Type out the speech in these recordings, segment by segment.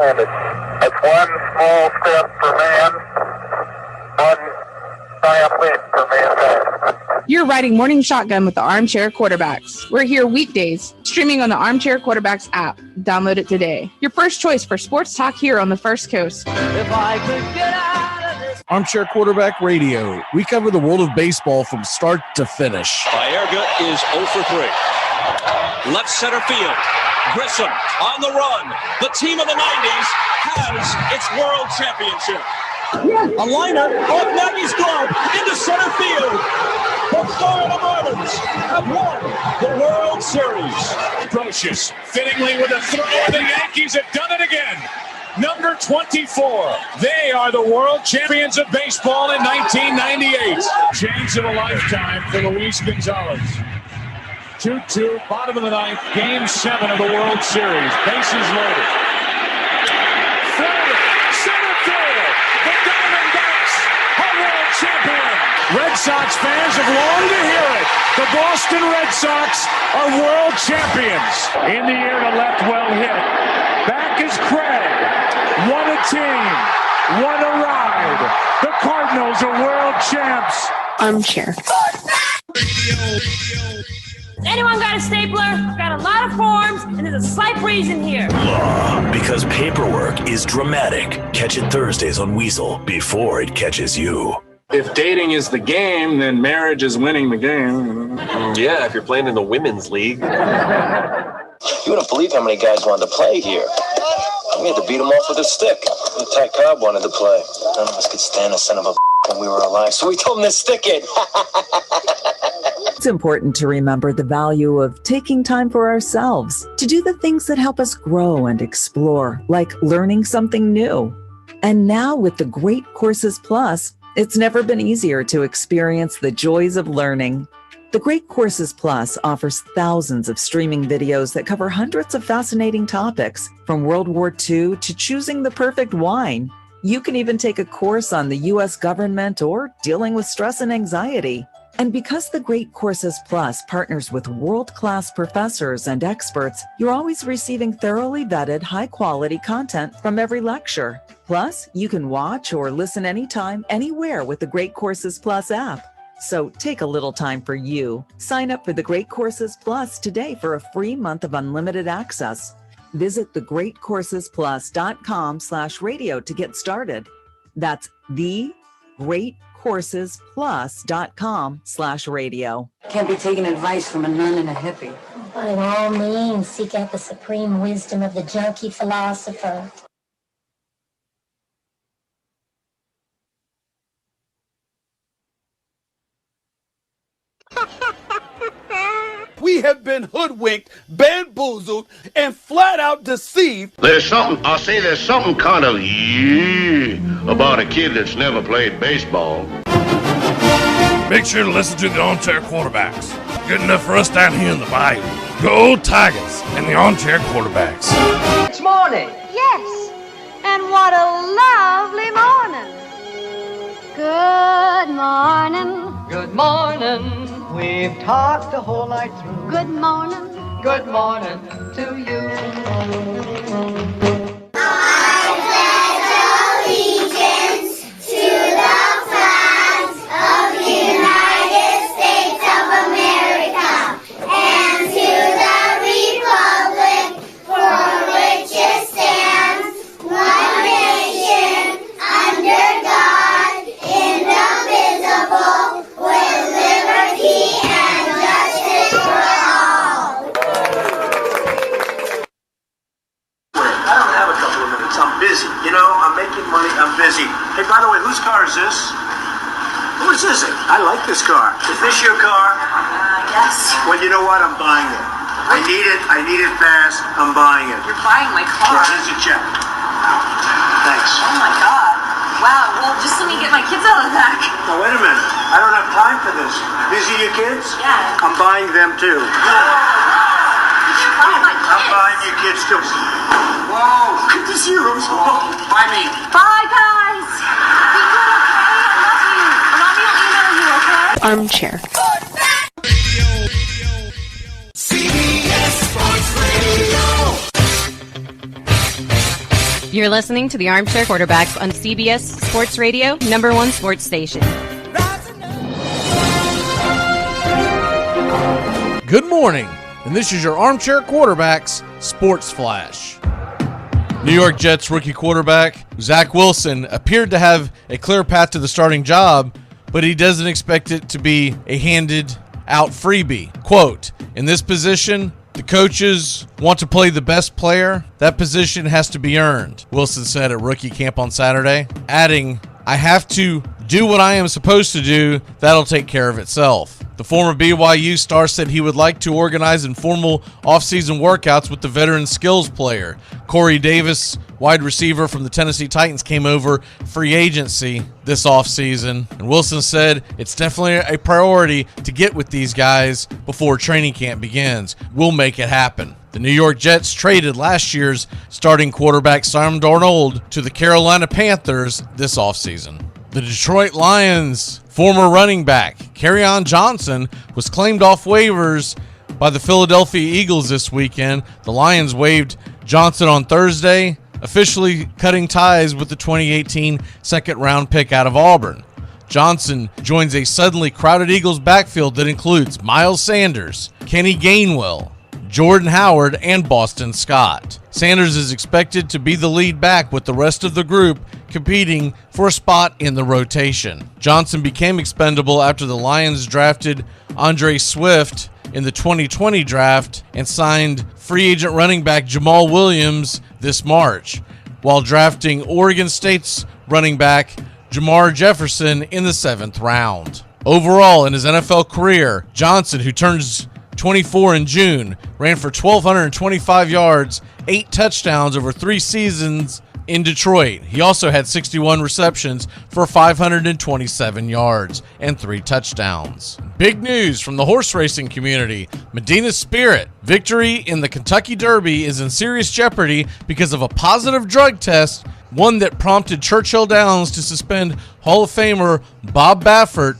planet. That's one small step for man, one giant leap for mankind. You're riding Morning Shotgun with the Armchair Quarterbacks. We're here weekdays, streaming on the Armchair Quarterbacks app. Download it today. Your first choice for sports talk here on the First Coast. If I could get out of this. Armchair Quarterback Radio. We cover the world of baseball from start to finish. Baerga is 0 for 3. Left center field. Grissom on the run. The team of the 90s has its world championship. A liner off Nagy's glove into center field. The Florida Marlins have won the World Series. Brocious, fittingly with a throw, and the Yankees have done it again. Number 24. They are the world champions of baseball in 1998. Chance of a lifetime for Luis Gonzalez. 2-2, bottom of the ninth, game 7 of the World Series. Bases loaded. Florida, center field. The Diamondbacks are world champion. Red Sox fans have longed to hear it. The Boston Red Sox are world champions. In the air to left, well hit. Back is Craig. What a team. What a ride. The Cardinals are world champs. Armchair. Anyone got a stapler? Got a lot of forms, and there's a slight breeze in here. Law, because paperwork is dramatic. Catch it Thursdays on Weasel before it catches you. If dating is the game, then marriage is winning the game. Yeah, if you're playing in the women's league. You wouldn't believe how many guys wanted to play here. We had to beat them off with a stick. Ty Cobb wanted to play. None of us could stand a son of a when we were alive, so we told him to stick it. It's important to remember the value of taking time for ourselves to do the things that help us grow and explore, like learning something new. And now with the Great Courses Plus, it's never been easier to experience the joys of learning. The Great Courses Plus offers thousands of streaming videos that cover hundreds of fascinating topics, from World War II to choosing the perfect wine. You can even take a course on the U.S. government or dealing with stress and anxiety. And because the Great Courses Plus partners with world-class professors and experts, you're always receiving thoroughly vetted, high-quality content from every lecture. Plus, you can watch or listen anytime, anywhere with the Great Courses Plus app. So take a little time for you. Sign up for the Great Courses Plus today for a free month of unlimited access. Visit thegreatcoursesplus.com/radio to get started. That's thegreatcoursesplus.com/radio. Can't be taking advice from a nun and a hippie. By all means, seek out the supreme wisdom of the junkie philosopher. We have been hoodwinked, bamboozled, and flat out deceived. There's something kind of about a kid that's never played baseball. Make sure to listen to the Armchair Quarterbacks. Good enough for us down here in the bayou. Go Tigers and the Armchair Quarterbacks. It's morning. Yes, and what a lovely morning. Good morning. Good morning. We've talked the whole night through. Good morning. Good morning to you. I pledge allegiance to the flag of the United States of America and to the republic for which it stands, one nation, under God, indivisible, with liberty and justice for all. I don't have a couple of minutes. I'm busy. I'm making money. I'm busy. Hey, by the way, whose car is this? Whose is it? I like this car. Is this your car? Yes. Well, you know what? I'm buying it. I need it. I need it fast. I'm buying it. You're buying my car? Yeah, here's a check. Thanks. Oh my God. Wow, well, just let me get my kids out of the back. Now, wait a minute. I don't have time for this. These are your kids? Yeah. I'm buying them too. I'm buying your kids too. Whoa, look at the zeros. Buy me. Bye, guys. Be good, okay? I love you. Mommy will email you, okay? Armchair. CBS Sports Radio. You're listening to the Armchair Quarterbacks on CBS Sports Radio, #1 sports station. Good morning, and this is your Armchair Quarterbacks Sports Flash. New York Jets rookie quarterback Zach Wilson appeared to have a clear path to the starting job, but he doesn't expect it to be a handed-out freebie. Quote, in this position, the coaches want to play the best player. That position has to be earned, Wilson said at rookie camp on Saturday, adding, I have to do what I am supposed to do. That'll take care of itself. The former BYU star said he would like to organize informal offseason workouts with the veteran skills player. Corey Davis, wide receiver from the Tennessee Titans, came over free agency this offseason. And Wilson said it's definitely a priority to get with these guys before training camp begins. We'll make it happen. The New York Jets traded last year's starting quarterback Sam Darnold to the Carolina Panthers this offseason. The Detroit Lions' former running back, Kerryon Johnson, was claimed off waivers by the Philadelphia Eagles this weekend. The Lions waived Johnson on Thursday, officially cutting ties with the 2018 second-round pick out of Auburn. Johnson joins a suddenly crowded Eagles backfield that includes Miles Sanders, Kenny Gainwell, Jordan Howard, and Boston Scott. Sanders is expected to be the lead back, with the rest of the group competing for a spot in the rotation. Johnson became expendable after the Lions drafted Andre Swift in the 2020 draft and signed free agent running back Jamal Williams this March, while drafting Oregon State's running back Jamar Jefferson in the 7th round. Overall, in his NFL career, Johnson, who turns 24 in June, ran for 1,225 yards, 8 touchdowns over 3 seasons in Detroit. He also had 61 receptions for 527 yards and 3 touchdowns. Big news from the horse racing community. Medina Spirit victory in the Kentucky Derby is in serious jeopardy because of a positive drug test, one that prompted Churchill Downs to suspend Hall of Famer Bob Baffert,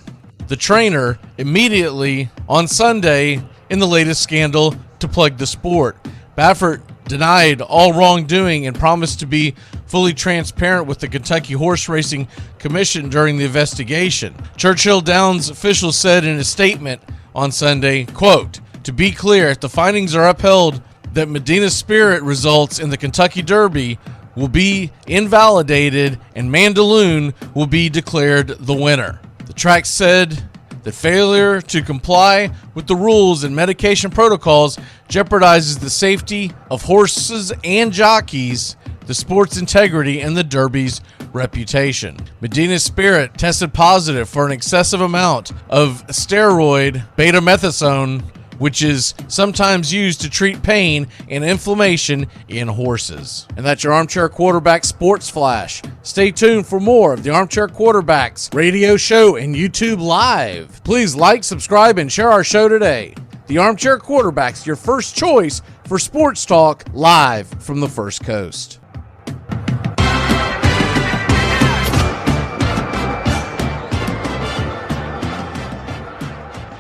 the trainer, immediately on Sunday in the latest scandal to plague the sport. Baffert denied all wrongdoing and promised to be fully transparent with the Kentucky Horse Racing Commission during the investigation. Churchill Downs officials said in a statement on Sunday, quote, to be clear, if the findings are upheld that Medina Spirit results in the Kentucky Derby will be invalidated and Mandaloun will be declared the winner. The track said that failure to comply with the rules and medication protocols jeopardizes the safety of horses and jockeys, the sport's integrity, and the Derby's reputation. Medina Spirit tested positive for an excessive amount of steroid betamethasone, which is sometimes used to treat pain and inflammation in horses. And that's your Armchair Quarterback Sports Flash. Stay tuned for more of the Armchair Quarterbacks radio show and YouTube Live. Please like, subscribe, and share our show today. The Armchair Quarterbacks, your first choice for sports talk, live from the First Coast.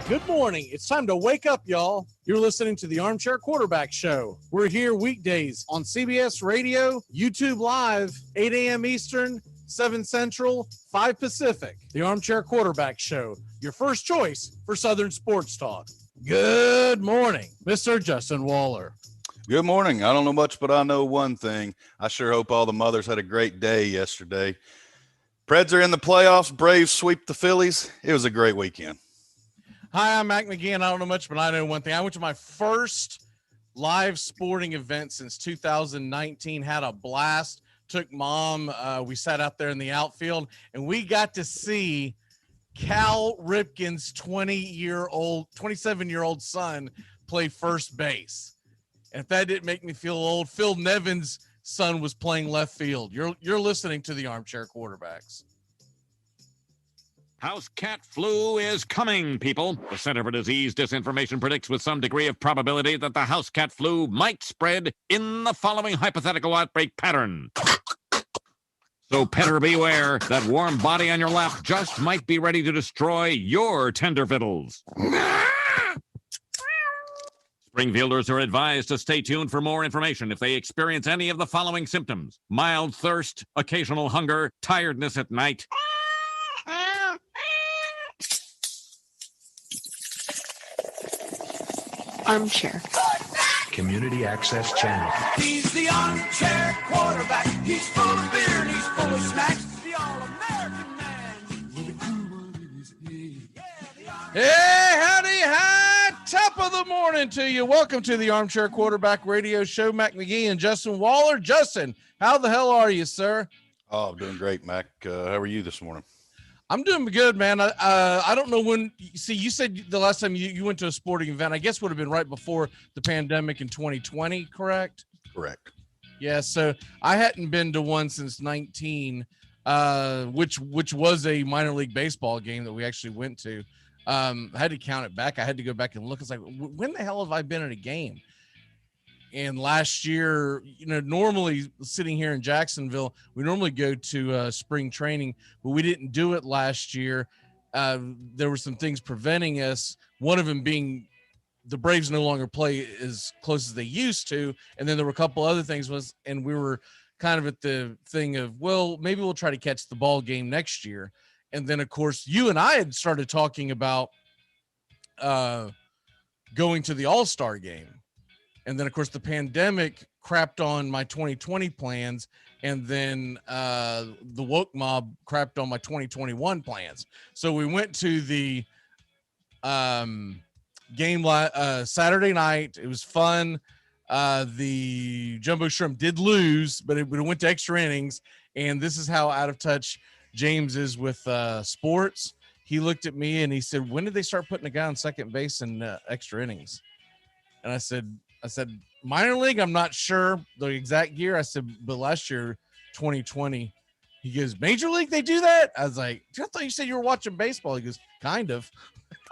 Good morning. It's time to wake up, y'all. You're listening to the Armchair Quarterback Show. We're here weekdays on CBS Radio, YouTube Live, 8 a.m. Eastern, 7 Central, 5 Pacific. The Armchair Quarterback Show, your first choice for Southern sports talk. Good morning, Mr. Justin Waller. Good morning. I don't know much, but I know one thing. I sure hope all the mothers had a great day yesterday. Preds are in the playoffs. Braves sweep the Phillies. It was a great weekend. Hi, I'm Mac McGeehan. I don't know much, but I know one thing. I went to my first live sporting event since 2019, had a blast, took mom. We sat out there in the outfield, and we got to see Cal Ripken's 27-year-old son play first base. And if that didn't make me feel old, Phil Nevin's son was playing left field. You're listening to the Armchair Quarterbacks. House cat flu is coming, people. The Center for Disease Disinformation predicts with some degree of probability that the house cat flu might spread in the following hypothetical outbreak pattern. So petter beware, that warm body on your lap just might be ready to destroy your tender fiddles. Springfielders are advised to stay tuned for more information if they experience any of the following symptoms: mild thirst, occasional hunger, tiredness at night. Armchair. Community Access Channel. He's the armchair quarterback. He's full of beer and he's full of snacks. The all-American man with a groove in his head. Hey, howdy, hi, top of the morning to you. Welcome to the Armchair Quarterback Radio Show. Mac McGee and Justin Waller. Justin, how the hell are you, sir? Oh, I'm doing great, Mac. How are you this morning? I'm doing good, man. I don't know when. See, you said the last time you went to a sporting event, I guess would have been right before the pandemic in 2020, correct? Correct. Yeah, so I hadn't been to one since 19, which was a minor league baseball game that we actually went to. I had to count it back. I had to go back and look. It's like, when the hell have I been at a game? And last year, normally sitting here in Jacksonville, we normally go to spring training, but we didn't do it last year. There were some things preventing us. One of them being the Braves no longer play as close as they used to. And then there were a couple other things and we were kind of at the thing of, well, maybe we'll try to catch the ball game next year. And then, of course, you and I had started talking about going to the All-Star game. And then, of course, the pandemic crapped on my 2020 plans. And then the woke mob crapped on my 2021 plans. So we went to the game Saturday night. It was fun. The Jumbo Shrimp did lose, but it went to extra innings. And this is how out of touch James is with sports. He looked at me and he said, when did they start putting a guy on second base in extra innings? And I said, minor league, I'm not sure the exact year. I said, but last year, 2020, he goes, major league, they do that? I was like, I thought you said you were watching baseball. He goes, kind of.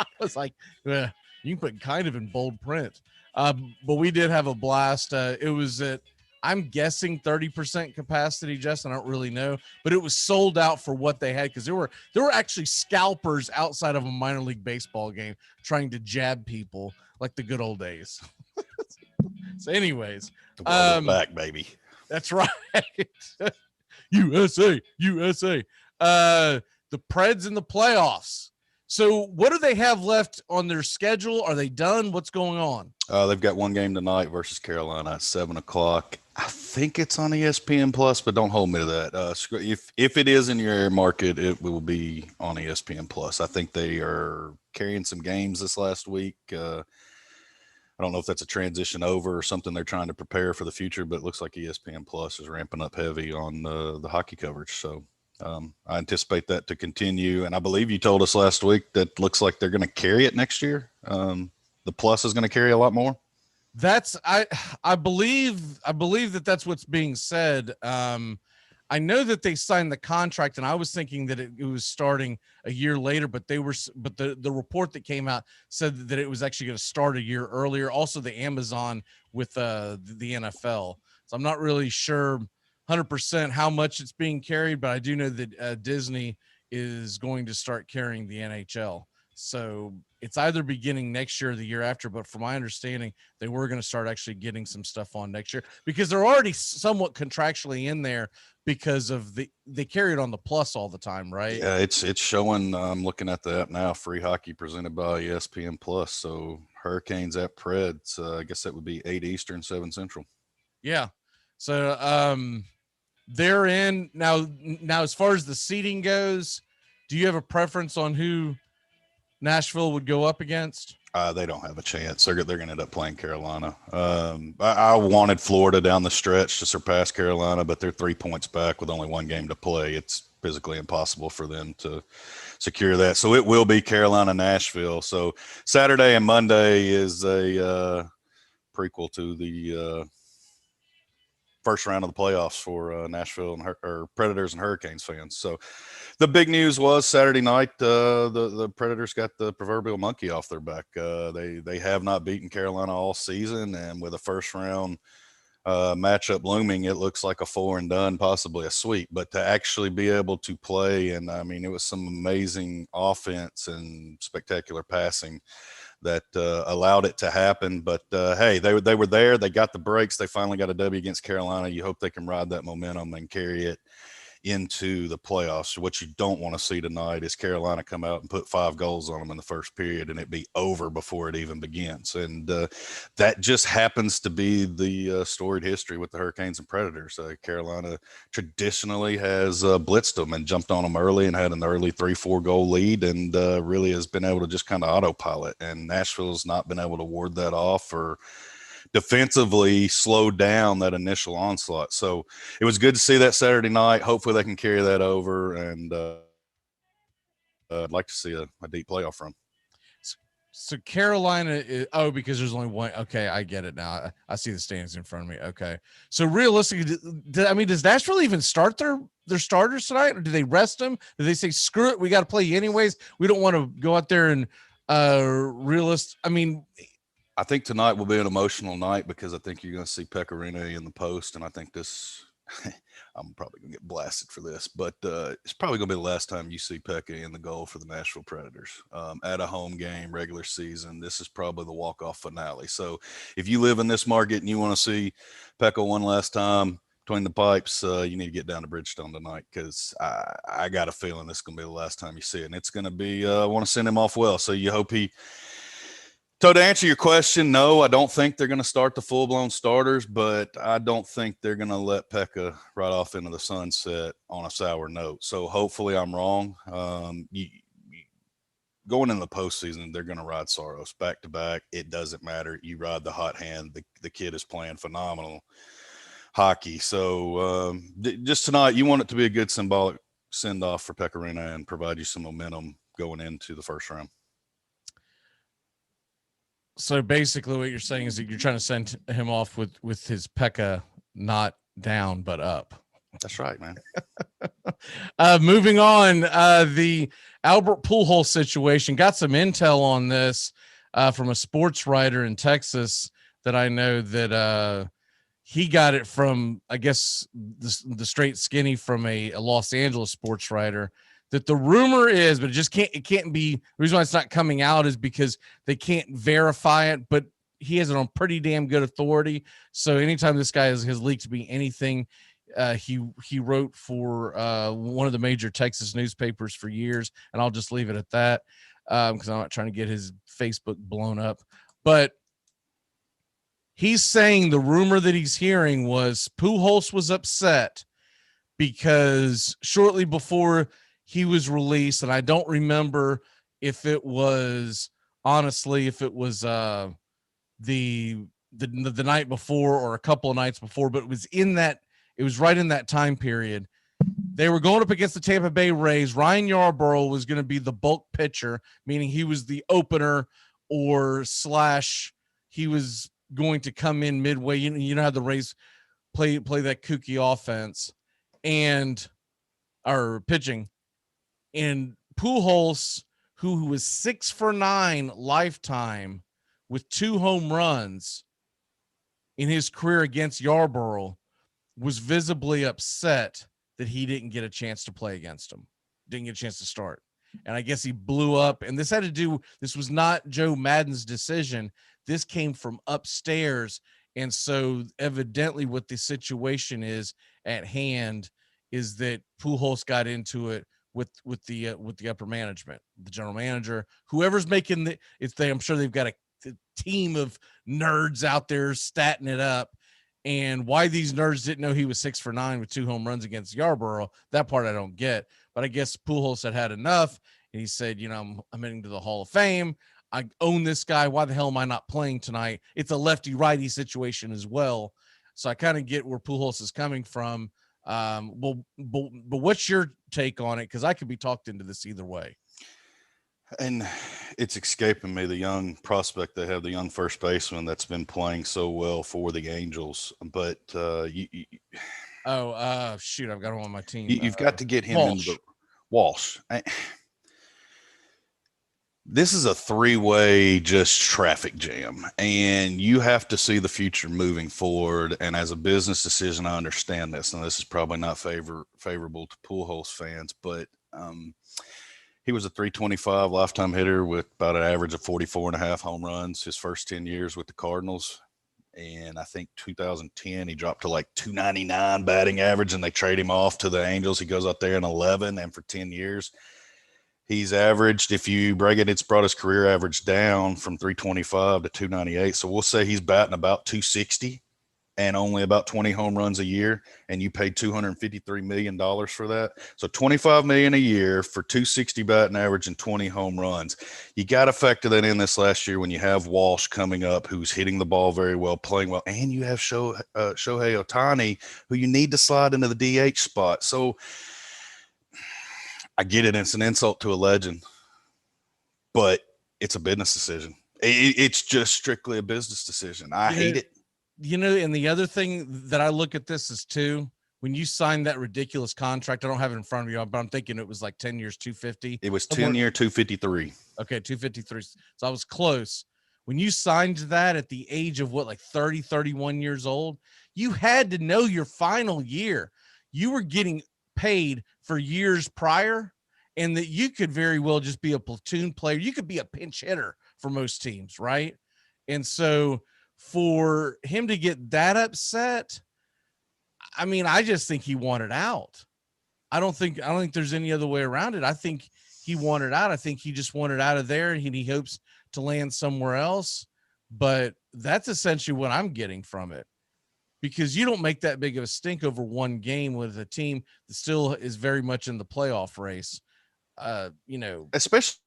I was like, you can put kind of in bold print. But we did have a blast. It was at, I'm guessing 30% capacity, Justin. I don't really know, but it was sold out for what they had because there were actually scalpers outside of a minor league baseball game trying to jab people like the good old days. So anyways, back, baby. That's right. USA. The Preds in the playoffs. So what do they have left on their schedule? Are they done? What's going on? They've got one game tonight versus Carolina at 7:00. I think it's on ESPN Plus, but don't hold me to that. If it is in your area market, it will be on ESPN Plus. I think they are carrying some games this last week. I don't know if that's a transition over or something they're trying to prepare for the future, but it looks like ESPN Plus is ramping up heavy on the hockey coverage. So I anticipate that to continue. And I believe you told us last week that looks like they're going to carry it next year. The Plus is going to carry a lot more. I believe that's what's being said. I know that they signed the contract, and I was thinking that it was starting a year later, but the report that came out said that it was actually going to start a year earlier. Also, the Amazon with the NFL. So I'm not really sure 100% how much it's being carried, but I do know that Disney is going to start carrying the NHL. So it's either beginning next year or the year after. But from my understanding, they were going to start actually getting some stuff on next year because they're already somewhat contractually in there because of they carry it on the Plus all the time, right? Yeah, it's showing. I'm looking at the app now. Free hockey presented by ESPN Plus. So Hurricanes at Preds. I guess that would be 8 Eastern, 7 Central. Yeah. So they're in now. As far as the seating goes, do you have a preference on who Nashville would go up against? They don't have a chance. They're going to end up playing Carolina. I wanted Florida down the stretch to surpass Carolina, but they're 3 points back with only one game to play. It's physically impossible for them to secure that. So it will be Carolina, Nashville. So Saturday and Monday is a prequel to the first round of the playoffs for Nashville and Predators and Hurricanes fans. So the big news was Saturday night, the Predators got the proverbial monkey off their back. They have not beaten Carolina all season, and with a first round matchup looming, it looks like a 4 and done, possibly a sweep. But to actually be able to play, and I mean, it was some amazing offense and spectacular passing that allowed it to happen. But hey, they were there. They got the breaks. They finally got a W against Carolina. You hope they can ride that momentum and carry it into the playoffs. So what you don't want to see tonight is Carolina come out and put 5 goals on them in the first period and it be over before it even begins. And that just happens to be the storied history with the Hurricanes and Predators. Carolina traditionally has blitzed them and jumped on them early and had an early 3-4 goal lead, and really has been able to just kind of autopilot. And Nashville's not been able to ward that off or defensively slow down that initial onslaught. So it was good to see that Saturday night. Hopefully they can carry that over, and I'd like to see a deep playoff run. So Carolina is, because there's only one. Okay, I get it now. I see the standings in front of me. Okay, so realistically, does Nashville even start their starters tonight, or do they rest them? Do they say screw it, we got to play you anyways? We don't want to go out there and I think tonight will be an emotional night because I think you're going to see Pecorino in the post, and I think this I'm probably going to get blasted for this, but it's probably going to be the last time you see Pekka in the goal for the Nashville Predators at a home game, regular season. This is probably the walk-off finale. So if you live in this market and you want to see Pekka one last time between the pipes, you need to get down to Bridgestone tonight, because I got a feeling this is going to be the last time you see it, and it's going to be I want to send him off well. So you hope he – so to answer your question, no, I don't think they're going to start the full-blown starters, but I don't think they're going to let Pekka right off into the sunset on a sour note. So hopefully I'm wrong. Going into the postseason, they're going to ride Saros back-to-back. It doesn't matter. You ride the hot hand. The kid is playing phenomenal hockey. So just tonight, you want it to be a good symbolic send-off for Pecorino and provide you some momentum going into the first round. So basically what you're saying is that you're trying to send him off with his Pekka not down but up. That's right, man. Moving on, the Albert Pujols situation. Got some intel on this from a sports writer in Texas that I know that he got it from, I guess, the straight skinny from a Los Angeles sports writer. That the rumor is, but it can't be. The reason why it's not coming out is because they can't verify it, but he has it on pretty damn good authority. So anytime this guy has leaked to be anything, he wrote for one of the major Texas newspapers for years, and I'll just leave it at that because I'm not trying to get his Facebook blown up. But he's saying the rumor that he's hearing was Pujols was upset because shortly before he was released, and I don't remember if it was the night before or a couple of nights before, but it was right in that time period. They were going up against the Tampa Bay Rays. Ryan Yarbrough was going to be the bulk pitcher, meaning he was the opener or / he was going to come in midway. You know how the Rays play that kooky offense or pitching. And Pujols, who was 6 for 9 lifetime with 2 home runs in his career against Yarbrough, was visibly upset that he didn't get a chance to play against him, didn't get a chance to start. And I guess he blew up. And this was not Joe Madden's decision. This came from upstairs. And so evidently what the situation is at hand is that Pujols got into it with the upper management, the general manager, whoever's making I'm sure they've got a team of nerds out there statting it up. And why these nerds didn't know he was 6 for 9 with 2 home runs against Yarbrough, that part I don't get. But I guess Pujols had enough, and he said, I'm heading to the Hall of Fame. I own this guy. Why the hell am I not playing tonight? It's a lefty-righty situation as well. So I kind of get where Pujols is coming from. But what's your take on it? Because I could be talked into this either way. And it's escaping me, the young prospect they have, the young first baseman that's been playing so well for the Angels. But shoot, I've got him on my team. You've got to get him into the Walsh. This is a 3-way just traffic jam, and you have to see the future moving forward. And as a business decision, I understand this, and this is probably not favorable to Pujols fans, but He was a 325 lifetime hitter with about an average of 44.5 home runs his first 10 years with the Cardinals. And I think 2010, he dropped to like 299 batting average, and they trade him off to the Angels. He goes out there in 11, and for 10 years, he's averaged, if you break it, it's brought his career average down from 325 to 298. So we'll say he's batting about 260 and only about 20 home runs a year, and you paid $253 million for that. So $25 million a year for 260 batting average and 20 home runs. You got to factor that in this last year when you have Walsh coming up, who's hitting the ball very well, playing well, and you have Shohei Ohtani, who you need to slide into the DH spot. So I get it. It's an insult to a legend, but it's a business decision. It's just strictly a business decision. I hate it. You know, and the other thing that I look at this is too, when you signed that ridiculous contract, I don't have it in front of you, but I'm thinking it was like 10 years, 250. It was 10-year, 253. Okay, 253. So I was close. When you signed that at the age of what, like 30, 31 years old, you had to know your final year. You were getting paid for years prior, and that you could very well just be a platoon player. You could be a pinch hitter for most teams, right? And so for him to get that upset, I mean, I just think he wanted out. I don't think there's any other way around it. I think he wanted out. I think he just wanted out of there, and he hopes to land somewhere else. But that's essentially what I'm getting from it, because you don't make that big of a stink over one game with a team that still is very much in the playoff race. You know, especially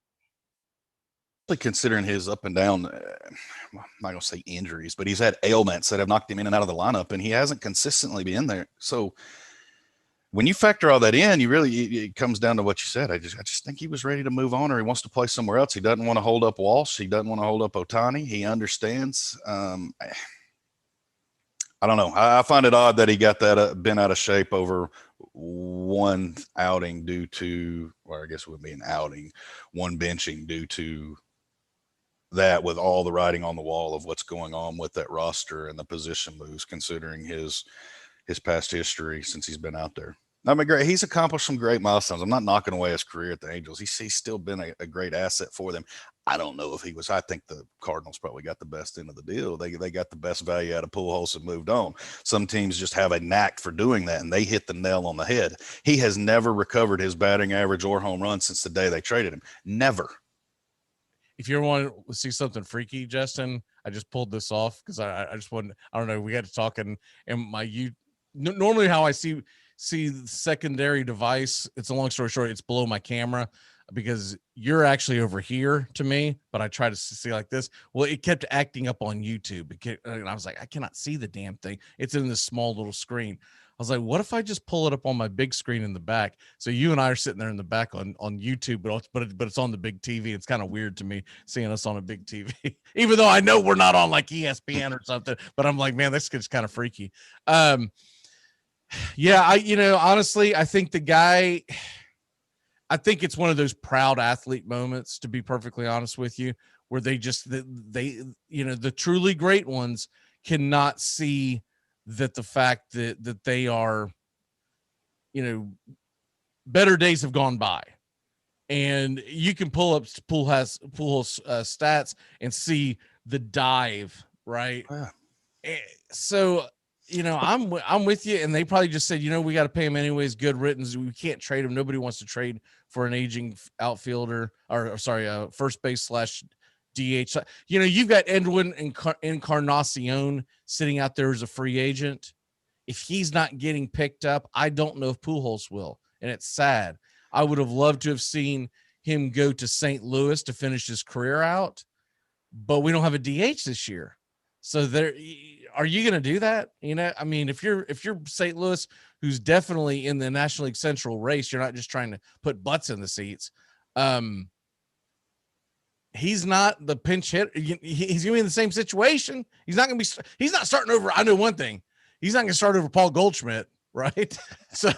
considering his up and down, I'm not going to say injuries, but he's had ailments that have knocked him in and out of the lineup, and he hasn't consistently been there. So when you factor all that in, it comes down to what you said. I just think he was ready to move on, or he wants to play somewhere else. He doesn't want to hold up Walsh. He doesn't want to hold up Ohtani. He understands. I don't know. I find it odd that he got that bent out of shape over one outing due to, or I guess it would be an outing, one benching due to that, with all the writing on the wall of what's going on with that roster and the position moves, considering his past history since he's been out there. I mean, great. He's accomplished some great milestones. I'm not knocking away his career at the Angels. He's still been a great asset for them. I don't know if he was. I think the Cardinals probably got the best end of the deal. They got the best value out of Pujols and moved on. Some teams just have a knack for doing that, and they hit the nail on the head. He has never recovered his batting average or home run since the day they traded him. Never. If you ever want to see something freaky, Justin, I just pulled this off because I just wanted, I don't know, we got to talk, and normally how I see the secondary device, it's a long story short, it's below my camera because you're actually over here to me, but I try to see like this. Well, it kept acting up on YouTube. And I was like, I cannot see the damn thing. It's in this small little screen. I was like, what if I just pull it up on my big screen in the back? So you and I are sitting there in the back on YouTube, but it's on the big TV. It's kind of weird to me seeing us on a big TV, even though I know we're not on like ESPN or something, but I'm like, man, this gets kind of freaky. Yeah, honestly, I think I think it's one of those proud athlete moments, to be perfectly honest with you, where they the truly great ones cannot see that the fact that they are, better days have gone by, and you can pull up Pujols stats and see the dive, right? Yeah. So, I'm with you, and they probably just said, we got to pay him anyways. Good riddance. We can't trade him. Nobody wants to trade for an aging outfielder, first base / DH. You've got Edwin Encarnacion sitting out there as a free agent. If he's not getting picked up, I don't know if Pujols will, and it's sad. I would have loved to have seen him go to St. Louis to finish his career out, but we don't have a DH this year. So are you going to do that? I mean, if you're St. Louis, who's definitely in the National League Central race, you're not just trying to put butts in the seats. He's not the pinch hitter. He's going to be in the same situation. He's not starting over. I know one thing. He's not going to start over Paul Goldschmidt, right? So,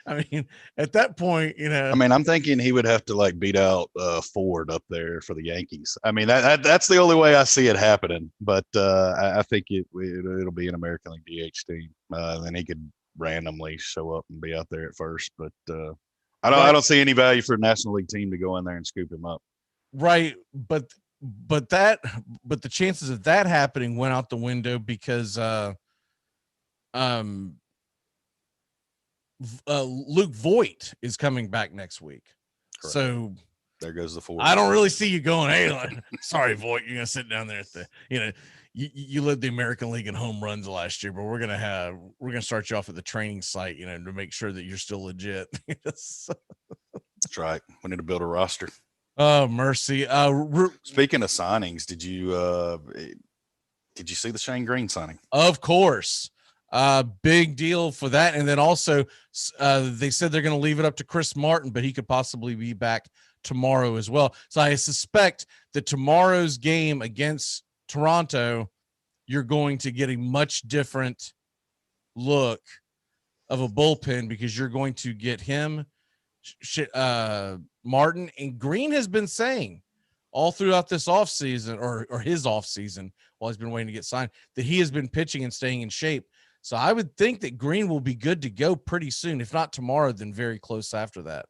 I mean, at that point, I mean, I'm thinking he would have to beat out Ford up there for the Yankees. I mean, that's the only way I see it happening. But I think it'll be an American League DH team. Then he could randomly show up and be out there at first. But I don't see any value for a National League team to go in there and scoop him up. Right, but the chances of that happening went out the window because Luke Voigt is coming back next week. Correct. So there goes the four. I don't really see you going, hey, sorry, Voigt, you're gonna sit down there at the, you led the American League in home runs last year, but we're gonna start you off at the training site, to make sure that you're still legit. That's right. We need to build a roster. Oh, mercy. Speaking of signings, did you see the Shane Green signing? Of course. Big deal for that. And then also they said they're going to leave it up to Chris Martin, but he could possibly be back tomorrow as well. So I suspect that tomorrow's game against Toronto, you're going to get a much different look of a bullpen because you're going to get him, Martin, and Green has been saying all throughout this offseason or his offseason while he's been waiting to get signed that he has been pitching and staying in shape. So I would think that Green will be good to go pretty soon. If not tomorrow, then very close after that.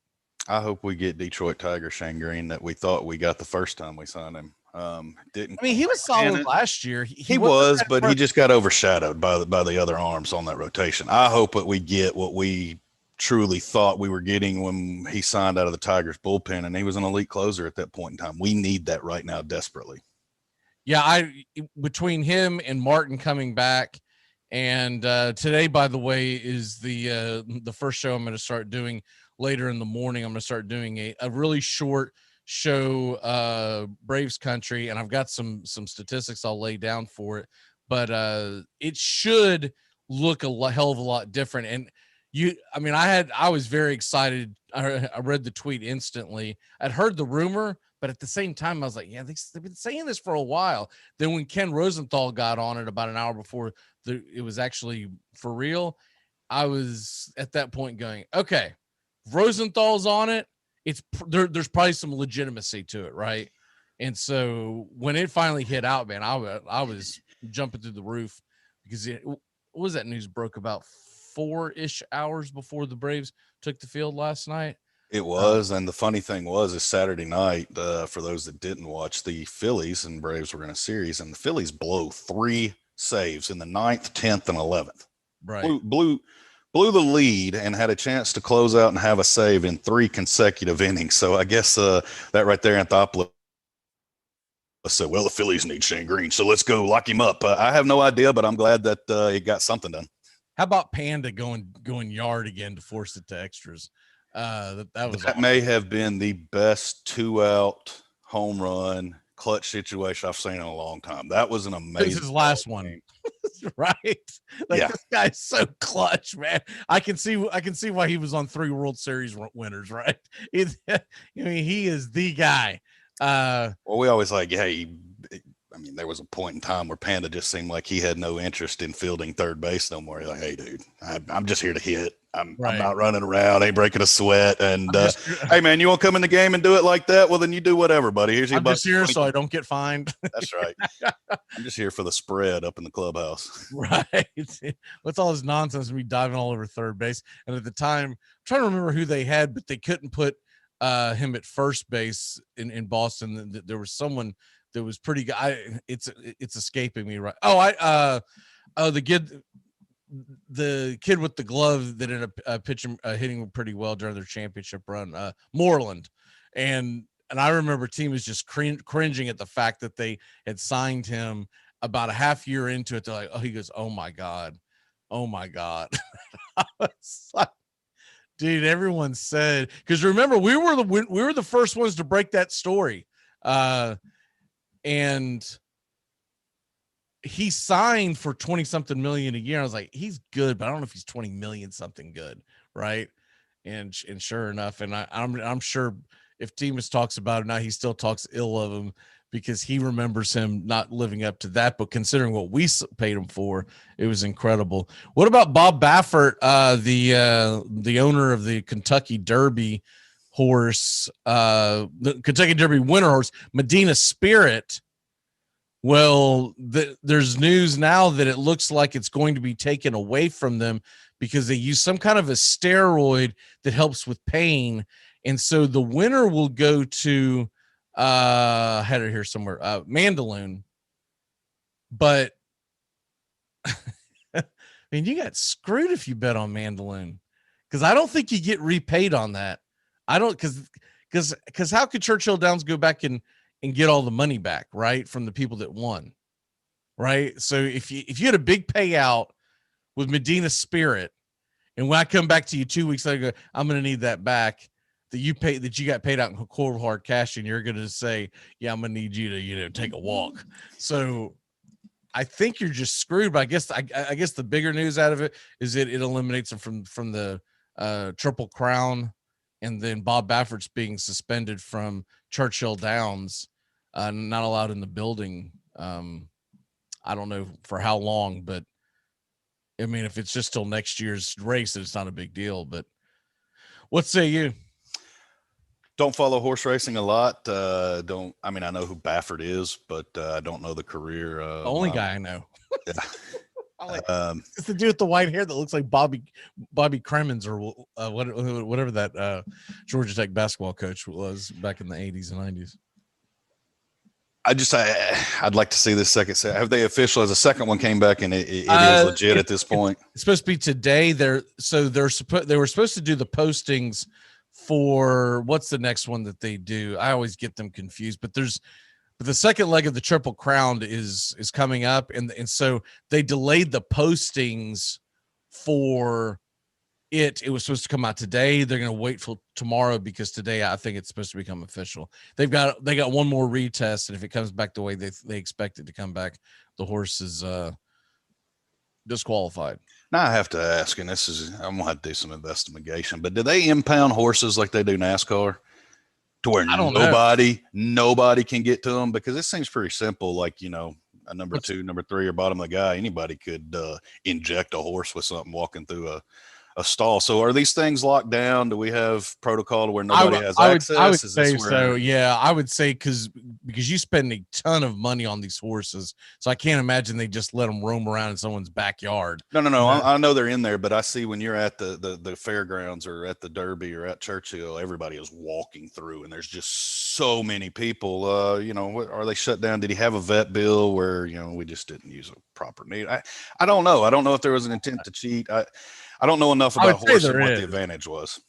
I hope we get Detroit Tiger Shane Green that we thought we got the first time we signed him. Didn't. I mean, he was solid last year. He was, but he just got overshadowed by the other arms on that rotation. I hope that we get what we truly thought we were getting when he signed out of the Tigers bullpen, and he was an elite closer at that point in time. We need that right now desperately. Yeah, between him and Martin coming back, and today, by the way, is the first show I'm going to start doing later in the morning. I'm going to start doing a really short show, Braves Country, and I've got some statistics I'll lay down for it, but it should look a hell of a lot different. And I was very excited. I read the tweet instantly. I'd heard the rumor, but at the same time, I was like, yeah, they've been saying this for a while. Then when Ken Rosenthal got on it about an hour before it was actually for real, I was at that point going, okay, Rosenthal's on it. There's probably some legitimacy to it, right? And so when it finally hit out, man, I was jumping through the roof because what was that news broke about 4-ish hours before the Braves took the field last night? It was, and the funny thing was, is Saturday night, for those that didn't watch, the Phillies and Braves were in a series, and the Phillies blow 3 saves in the 9th, 10th, and 11th. Right. Blew the lead and had a chance to close out and have a save in 3 consecutive innings. So I guess that right there, Anthopoulos said, well, the Phillies need Shane Green, so let's go lock him up. I have no idea, but I'm glad that he got something done. How about Panda going yard again to force it to extras? That awesome. May have been the best 2-out home run clutch situation I've seen in a long time. That was an amazing. This is his last one, right? This guy's so clutch, man. I can see why he was on 3 World Series winners, right? He is the guy. Well, we always there was a point in time where Panda just seemed like he had no interest in fielding third base no more. He's like, hey, dude, I'm just here to hit. I'm not running around, ain't breaking a sweat. And hey, man, you want to come in the game and do it like that? Well, then you do whatever, buddy. Here's your I'm just here so I don't get fined. That's right. I'm just here for the spread up in the clubhouse. Right. What's all this nonsense of me diving all over third base? And at the time, I'm trying to remember who they had, but they couldn't put him at first base in Boston. There was someone that was pretty good. It's escaping me right. The kid with the glove that ended up hitting pretty well during their championship run, Moreland. And I remember team was just cringing at the fact that they had signed him about a half year into it. They're like, he goes, oh my God. I was like, dude, everyone said, because remember, we were the first ones to break that story. And he signed for 20-something million a year. I was like, he's good, but I don't know if he's 20 million something good, right? And sure enough, and I'm sure if Demas talks about it now, he still talks ill of him because he remembers him not living up to that. But considering what we paid him for, it was incredible. What about Bob Baffert, the owner of the Kentucky Derby horse, the Kentucky Derby winter horse, Medina Spirit? Well, there's news now that it looks like it's going to be taken away from them because they use some kind of a steroid that helps with pain. And so the winner will go to, I had it here somewhere, Mandaloun. But I mean, you got screwed if you bet on Mandaloun, because I don't think you get repaid on that. I don't, because how could Churchill Downs go back and get all the money back, right, from the people that won, right? So if you had a big payout with Medina Spirit, and when I come back to you 2 weeks later, go, I'm going to need that back, that you got paid out in cold hard cash, and you're going to say, yeah, I'm going to need you to take a walk. So I think you're just screwed. But I guess the bigger news out of it is it eliminates them from the Triple Crown, and then Bob Baffert's being suspended from Churchill Downs, not allowed in the building. I don't know for how long, but I mean, if it's just till next year's race, it's not a big deal. But what say you? Don't follow horse racing a lot. I know who Baffert is, but I don't know the career. The only guy I know. Yeah. It's the dude with the white hair that looks like Bobby Cremens or whatever that Georgia Tech basketball coach was back in the 80s and 90s. I'd like to see this second set. Have they official as a second one came back and it is legit at this point? It's supposed to be today. They were supposed to do the postings for what's the next one that they do. I always get them confused, but the second leg of the Triple Crown is coming up, and so they delayed the postings for it. It was supposed to come out today. They're going to wait till tomorrow because today I think it's supposed to become official. They got one more retest, and if it comes back the way they expect it to come back, the horse is disqualified. Now I have to ask, and I'm gonna have to do some investigation, but do they impound horses like they do NASCAR, to where nobody can get to them? Because it seems pretty simple. Like, a number 2, number 3, or bottom of the guy, anybody could inject a horse with something walking through a stall. So are these things locked down? Do we have protocol to where nobody has access? I would say so. Yeah, I would say because you spend a ton of money on these horses, so I can't imagine they just let them roam around in someone's backyard. No. I know they're in there, but I see when you're at the fairgrounds or at the Derby or at Churchill, everybody is walking through, and there's just so many people. Are they shut down? Did he have a vet bill where we just didn't use a proper need? I don't know. I don't know if there was an intent to cheat. I don't know enough about horses and what the advantage was.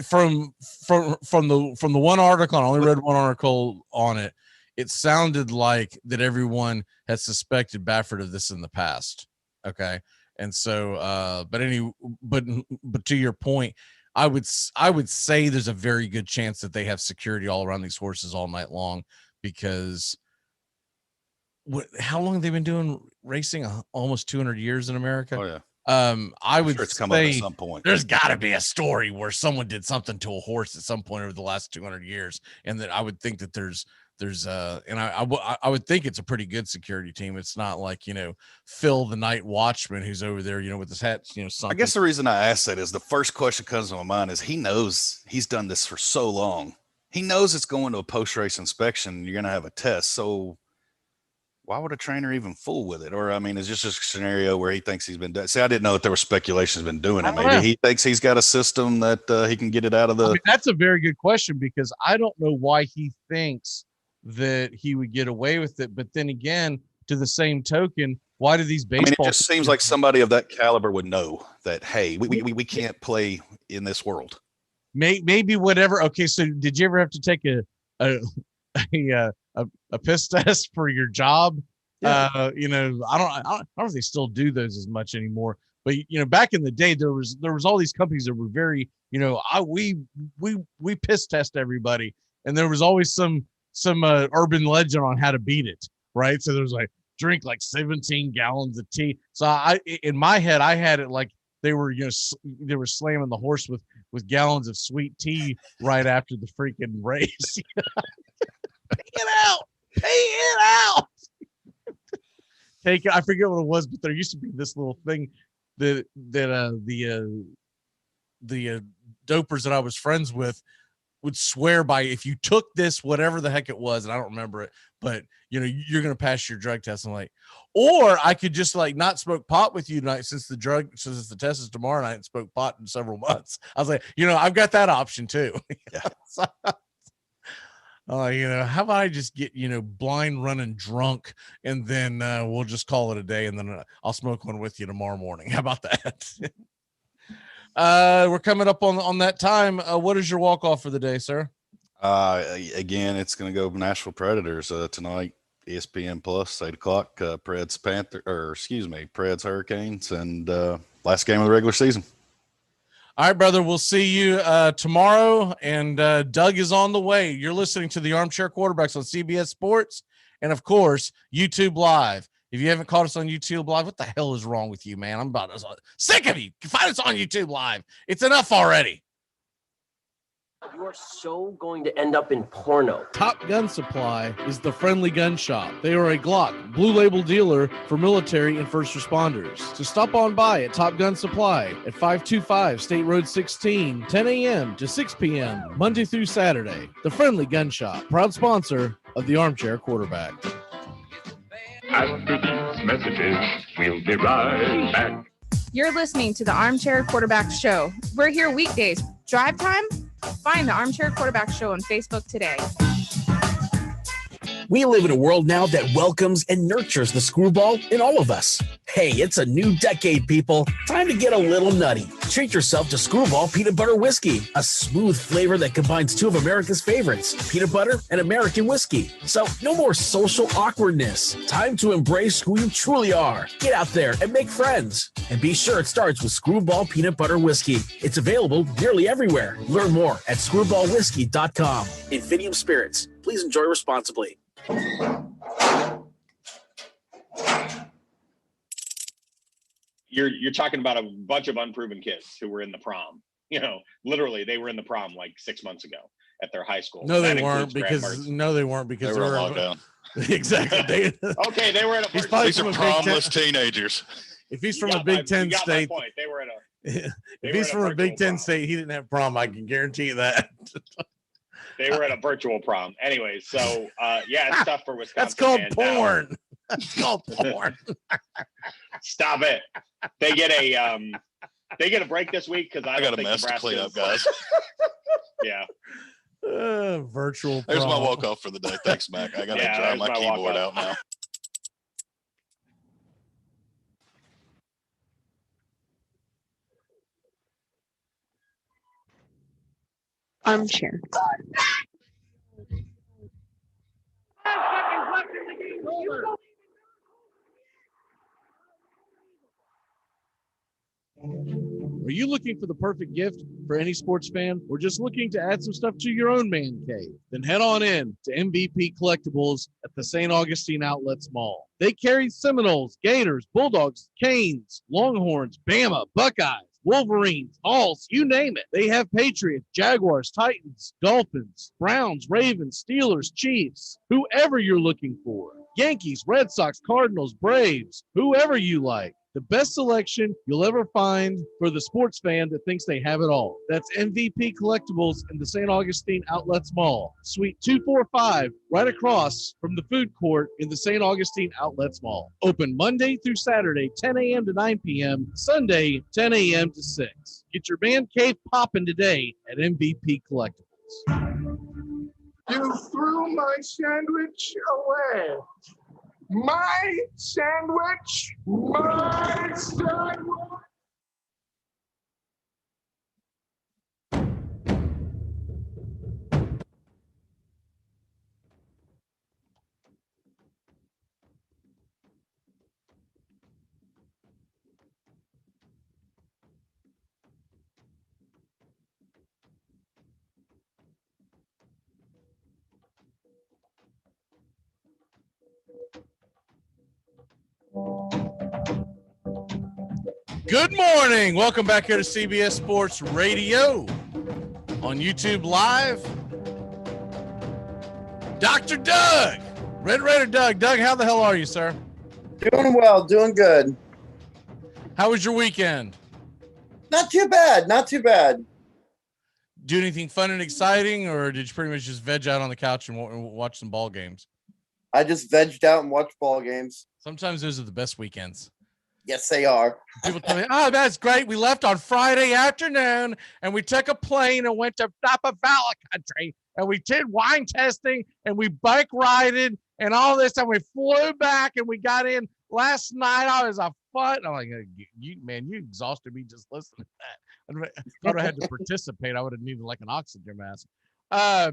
From the one article, I only read one article on it. It sounded like that everyone has suspected Baffert of this in the past. Okay. And so, but to your point, I would say there's a very good chance that they have security all around these horses all night long, because how long have they been doing racing? Almost 200 years in America. Oh yeah. I would it's come up at some point. There's got to be a story where someone did something to a horse at some point over the last 200 years, and that I would think that there's and I would think it's a pretty good security team. It's not like Phil the night watchman who's over there with his hat something. I guess the reason I asked that is the first question that comes to my mind is he knows he's done this for so long. He knows it's going to a post-race inspection. You're going to have a test, so why would a trainer even fool with it? Or, it's just a scenario where he thinks he's been done. See, I didn't know that there were speculations been doing it. Maybe he thinks he's got a system that he can get it out of the. That's a very good question, because I don't know why he thinks that he would get away with it. But then again, to the same token, why do these baseball? It just seems like somebody of that caliber would know that, hey, we can't play in this world. Maybe whatever. Okay, so did you ever have to take a piss test for your job? Yeah. I don't know if they still do those as much anymore, but back in the day there was all these companies that were very we piss test everybody, and there was always some urban legend on how to beat it, right? So there's like drink like 17 gallons of tea. So in my head I had it like they were slamming the horse with gallons of sweet tea right after the freaking race. Pay it out. I forget what it was, but there used to be this little thing that the dopers that I was friends with would swear by, if you took this, whatever the heck it was, and I don't remember it, but you're going to pass your drug test. I'm like, or I could just not smoke pot with you tonight since the test is tomorrow night, and spoke pot in several months. I was like, I've got that option too. Yeah. So, how about I just get, blind running drunk, and then we'll just call it a day, and then I'll smoke one with you tomorrow morning. How about that? We're coming up on that time. What is your walk-off for the day, sir? Again, it's going to go Nashville Predators tonight, ESPN Plus, 8 o'clock, Preds Hurricanes, and last game of the regular season. All right, brother. We'll see you tomorrow. And Doug is on the way. You're listening to the Armchair Quarterbacks on CBS Sports, and of course, YouTube Live. If you haven't caught us on YouTube Live, what the hell is wrong with you, man? I'm about sick of you. Find us on YouTube Live. It's enough already. You are so going to end up in porno. Top Gun Supply is the friendly gun shop. They are a Glock Blue Label dealer for military and first responders. So stop on by at Top Gun Supply at 525 State Road 16, 10 a.m. to 6 p.m., Monday through Saturday. The Friendly Gun Shop, proud sponsor of the Armchair Quarterback. After these messages, we'll be right back. You're listening to the Armchair Quarterback Show. We're here weekdays. Drive time? Find the Armchair Quarterback Show on Facebook today. We live in a world now that welcomes and nurtures the screwball in all of us. Hey, it's a new decade, people. Time to get a little nutty. Treat yourself to Screwball Peanut Butter Whiskey, a smooth flavor that combines two of America's favorites, peanut butter and American whiskey. So no more social awkwardness. Time to embrace who you truly are. Get out there and make friends. And be sure it starts with Screwball Peanut Butter Whiskey. It's available nearly everywhere. Learn more at screwballwhiskey.com. Infinium Spirits. Please enjoy responsibly. You're talking about a bunch of unproven kids who were in the prom. Literally they were in the prom like 6 months ago at their high school. No, they weren't because they were on lockdown. Exactly. Okay, they were at a These are promless teenagers. If he's from a Big Ten state, they were at a. If he's from a Big Ten state, he didn't have prom. I can guarantee you that. They were at a virtual prom. Anyway, so it's tough for Wisconsin. That's called porn. That's called porn. Stop it. They get a break this week because I got a mess to clean up, guys. Yeah. Virtual prom. There's my walk off for the day. Thanks, Mac. I got to dry my keyboard out now. Armchair. Are you looking for the perfect gift for any sports fan, or just looking to add some stuff to your own man cave? Then head on in to MVP Collectibles at the St. Augustine Outlets Mall. They carry Seminoles, Gators, Bulldogs, Canes, Longhorns, Bama, Buckeyes, Wolverines, Hawks, you name it. They have Patriots, Jaguars, Titans, Dolphins, Browns, Ravens, Steelers, Chiefs, whoever you're looking for. Yankees, Red Sox, Cardinals, Braves, whoever you like. The best selection you'll ever find for the sports fan that thinks they have it all. That's MVP Collectibles in the St. Augustine Outlets Mall, Suite 245, right across from the food court in the St. Augustine Outlets Mall. Open Monday through Saturday, 10 a.m. to 9 p.m., Sunday, 10 a.m. to 6. Get your man cave popping today at MVP Collectibles. You threw my sandwich away. My sandwich! My sandwich! Good morning. Welcome back here to CBS Sports Radio on YouTube Live. Dr. Doug, Red Raider Doug. Doug, how the hell are you, sir? Doing well, doing good. How was your weekend? Not too bad, not too bad. do anything fun and exciting, or did you pretty much just veg out on the couch and watch some ball games? I just vegged out and watched ball games. Sometimes those are the best weekends. Yes, they are. People tell me, oh, that's great. We left on Friday afternoon and we took a plane and went to Napa Valley country and we did wine testing and we bike rided and all this and we flew back and we got in last night. I was a fun. I'm like, you exhausted me just listening to that. I thought I had to participate. I would have needed like an oxygen mask. I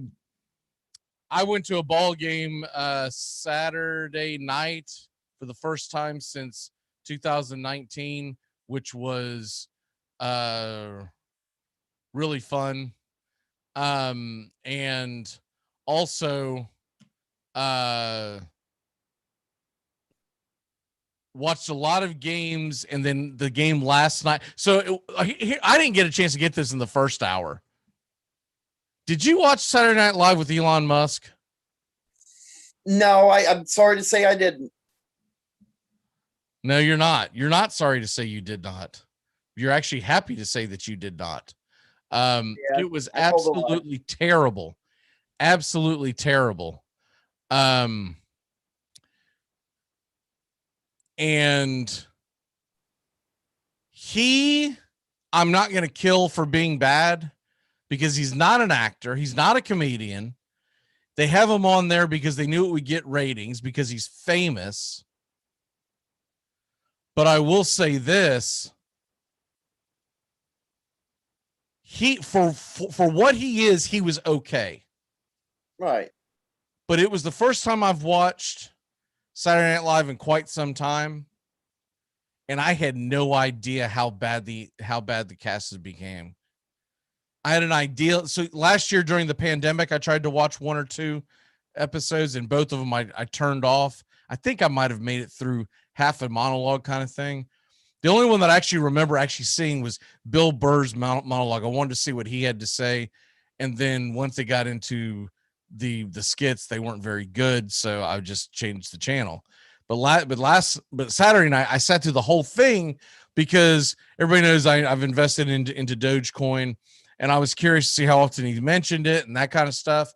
went to a ball game Saturday night for the first time since 2019, which was really fun. And also watched a lot of games, and then the game last night. So I didn't get a chance to get this in the first hour. Did you watch Saturday Night Live with Elon Musk? No, I'm sorry to say I didn't. No, you're not. You're not sorry to say you did not. You're actually happy to say that you did not. It was absolutely terrible. Absolutely terrible. And I'm not going to kill for being bad because he's not an actor. He's not a comedian. They have him on there because they knew it would get ratings because he's famous. But I will say this. For what he is, he was okay. Right. But it was the first time I've watched Saturday Night Live in quite some time. And I had no idea how bad the cast became. I had an idea. So last year during the pandemic, I tried to watch one or two episodes, and both of them I turned off. I think I might have made it through half a monologue kind of thing. The only one that I actually remember actually seeing was Bill Burr's monologue. I wanted to see what he had to say. And then once they got into the skits, they weren't very good. So I just changed the channel. But Saturday night, I sat through the whole thing because everybody knows I've invested into Dogecoin, and I was curious to see how often he mentioned it and that kind of stuff.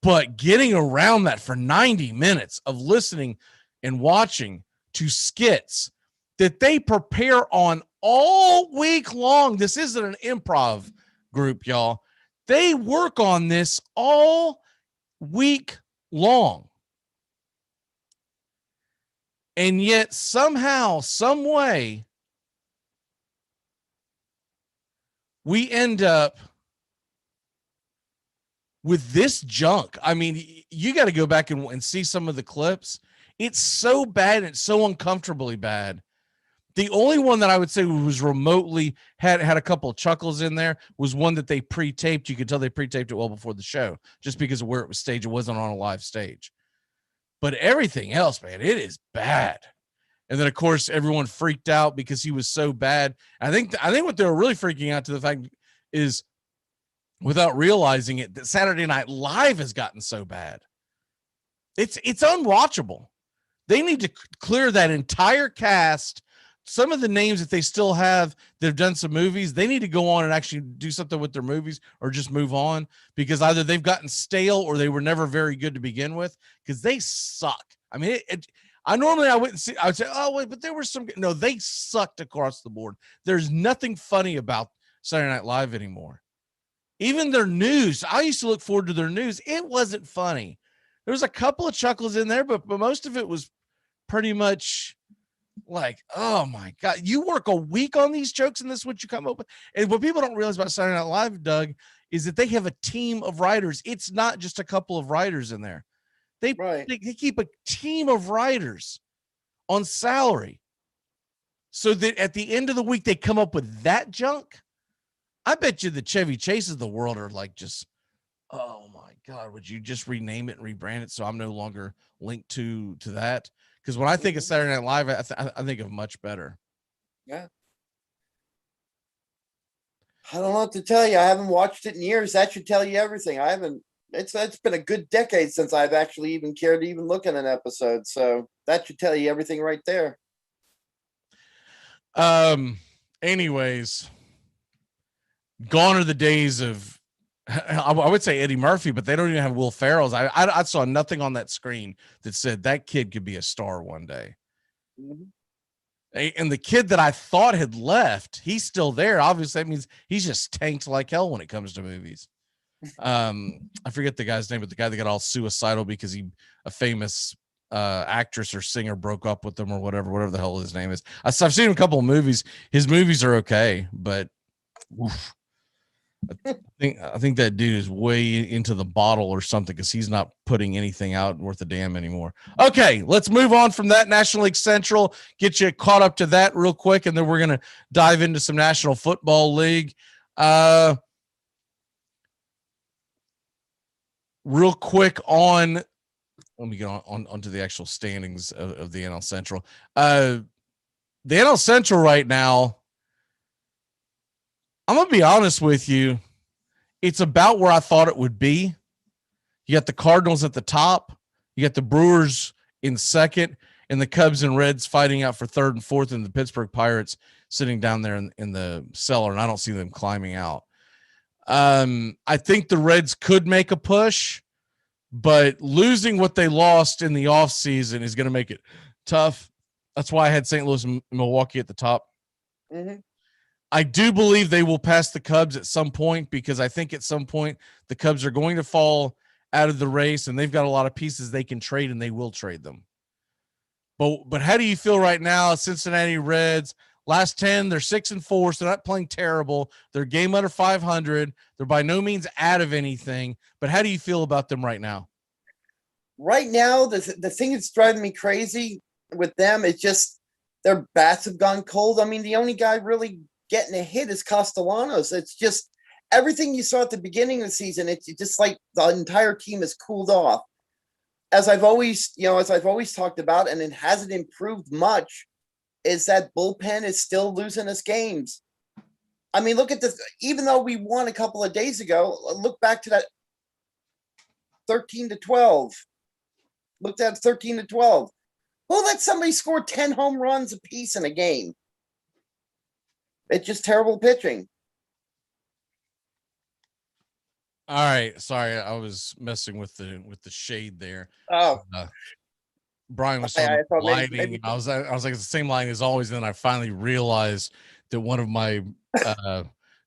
But getting around that for 90 minutes of listening and watching to skits that they prepare on all week long. This isn't an improv group, y'all. They work on this all week long. And yet somehow, some way, we end up with this junk. I mean, you got to go back and see some of the clips. It's so bad. It's so uncomfortably bad. The only one that I would say was remotely had a couple of chuckles in there was one that they pre-taped. You could tell they pre-taped it well before the show just because of where it was staged. It wasn't on a live stage. But everything else, man, it is bad. And then, of course, everyone freaked out because he was so bad. I think what they were really freaking out to the fact is, without realizing it, that Saturday Night Live has gotten so bad. It's unwatchable. They need to clear that entire cast. Some of the names that they still have that have done some movies, they need to go on and actually do something with their movies or just move on, because either they've gotten stale or they were never very good to begin with, because they suck. I mean, I would say, oh, wait, but there were some. No, they sucked across the board. There's nothing funny about Saturday Night Live anymore. Even their news, I used to look forward to their news. It wasn't funny. There was a couple of chuckles in there, but most of it was pretty much like, oh my God, you work a week on these jokes and this is what you come up with. And what people don't realize about Saturday Night Live, Doug, is that they have a team of writers. It's not just a couple of writers in there. They keep a team of writers on salary so that at the end of the week, they come up with that junk. I bet you the Chevy Chases of the world are like, just, oh my God, would you just rename it and rebrand it so I'm no longer linked to that? Because when I think of Saturday Night Live, I think of much better. Yeah. I don't know what to tell you. I haven't watched it in years. That should tell you everything. It's been a good decade since I've actually even cared to even look at an episode. So that should tell you everything right there. Anyways, gone are the days of, I would say Eddie Murphy, but they don't even have Will Ferrell's. I saw nothing on that screen that said that kid could be a star one day. Mhm. And the kid that I thought had left, he's still there. Obviously, that means he's just tanked like hell when it comes to movies. I forget the guy's name, but the guy that got all suicidal because a famous actress or singer broke up with him or whatever the hell his name is. I've seen a couple of movies. His movies are okay, but oof, I think that dude is way into the bottle or something because he's not putting anything out worth a damn anymore. Okay, let's move on from that. National League Central, get you caught up to that real quick, and then we're going to dive into some National Football League. Real quick on, let me get onto the actual standings of the NL Central. The NL Central right now, I'm going to be honest with you. It's about where I thought it would be. You got the Cardinals at the top. You got the Brewers in second, and the Cubs and Reds fighting out for third and fourth, and the Pittsburgh Pirates sitting down there in the cellar, and I don't see them climbing out. I think the Reds could make a push, but losing what they lost in the offseason is going to make it tough. That's why I had St. Louis and Milwaukee at the top. Mm-hmm. I do believe they will pass the Cubs at some point because I think at some point the Cubs are going to fall out of the race, and they've got a lot of pieces they can trade, and they will trade them. But how do you feel right now? Cincinnati Reds, last 10, they're 6-4, so they're not playing terrible. They're game under 500. They're by no means out of anything. But how do you feel about them right now? Right now, the thing that's driving me crazy with them is just their bats have gone cold. I mean, the only guy really getting a hit is Castellanos. It's just everything you saw at the beginning of the season. It's just like the entire team has cooled off. As I've always talked about, and it hasn't improved much, is that bullpen is still losing us games. I mean, look at this. Even though we won a couple of days ago, look back to that 13-12. Looked at 13-12. Who let somebody score 10 home runs apiece in a game? It's just terrible pitching. All right, sorry, I was messing with the shade there. Oh, Brian was talking about lighting. Maybe. I was like, it's the same lighting as always. And then I finally realized that one of my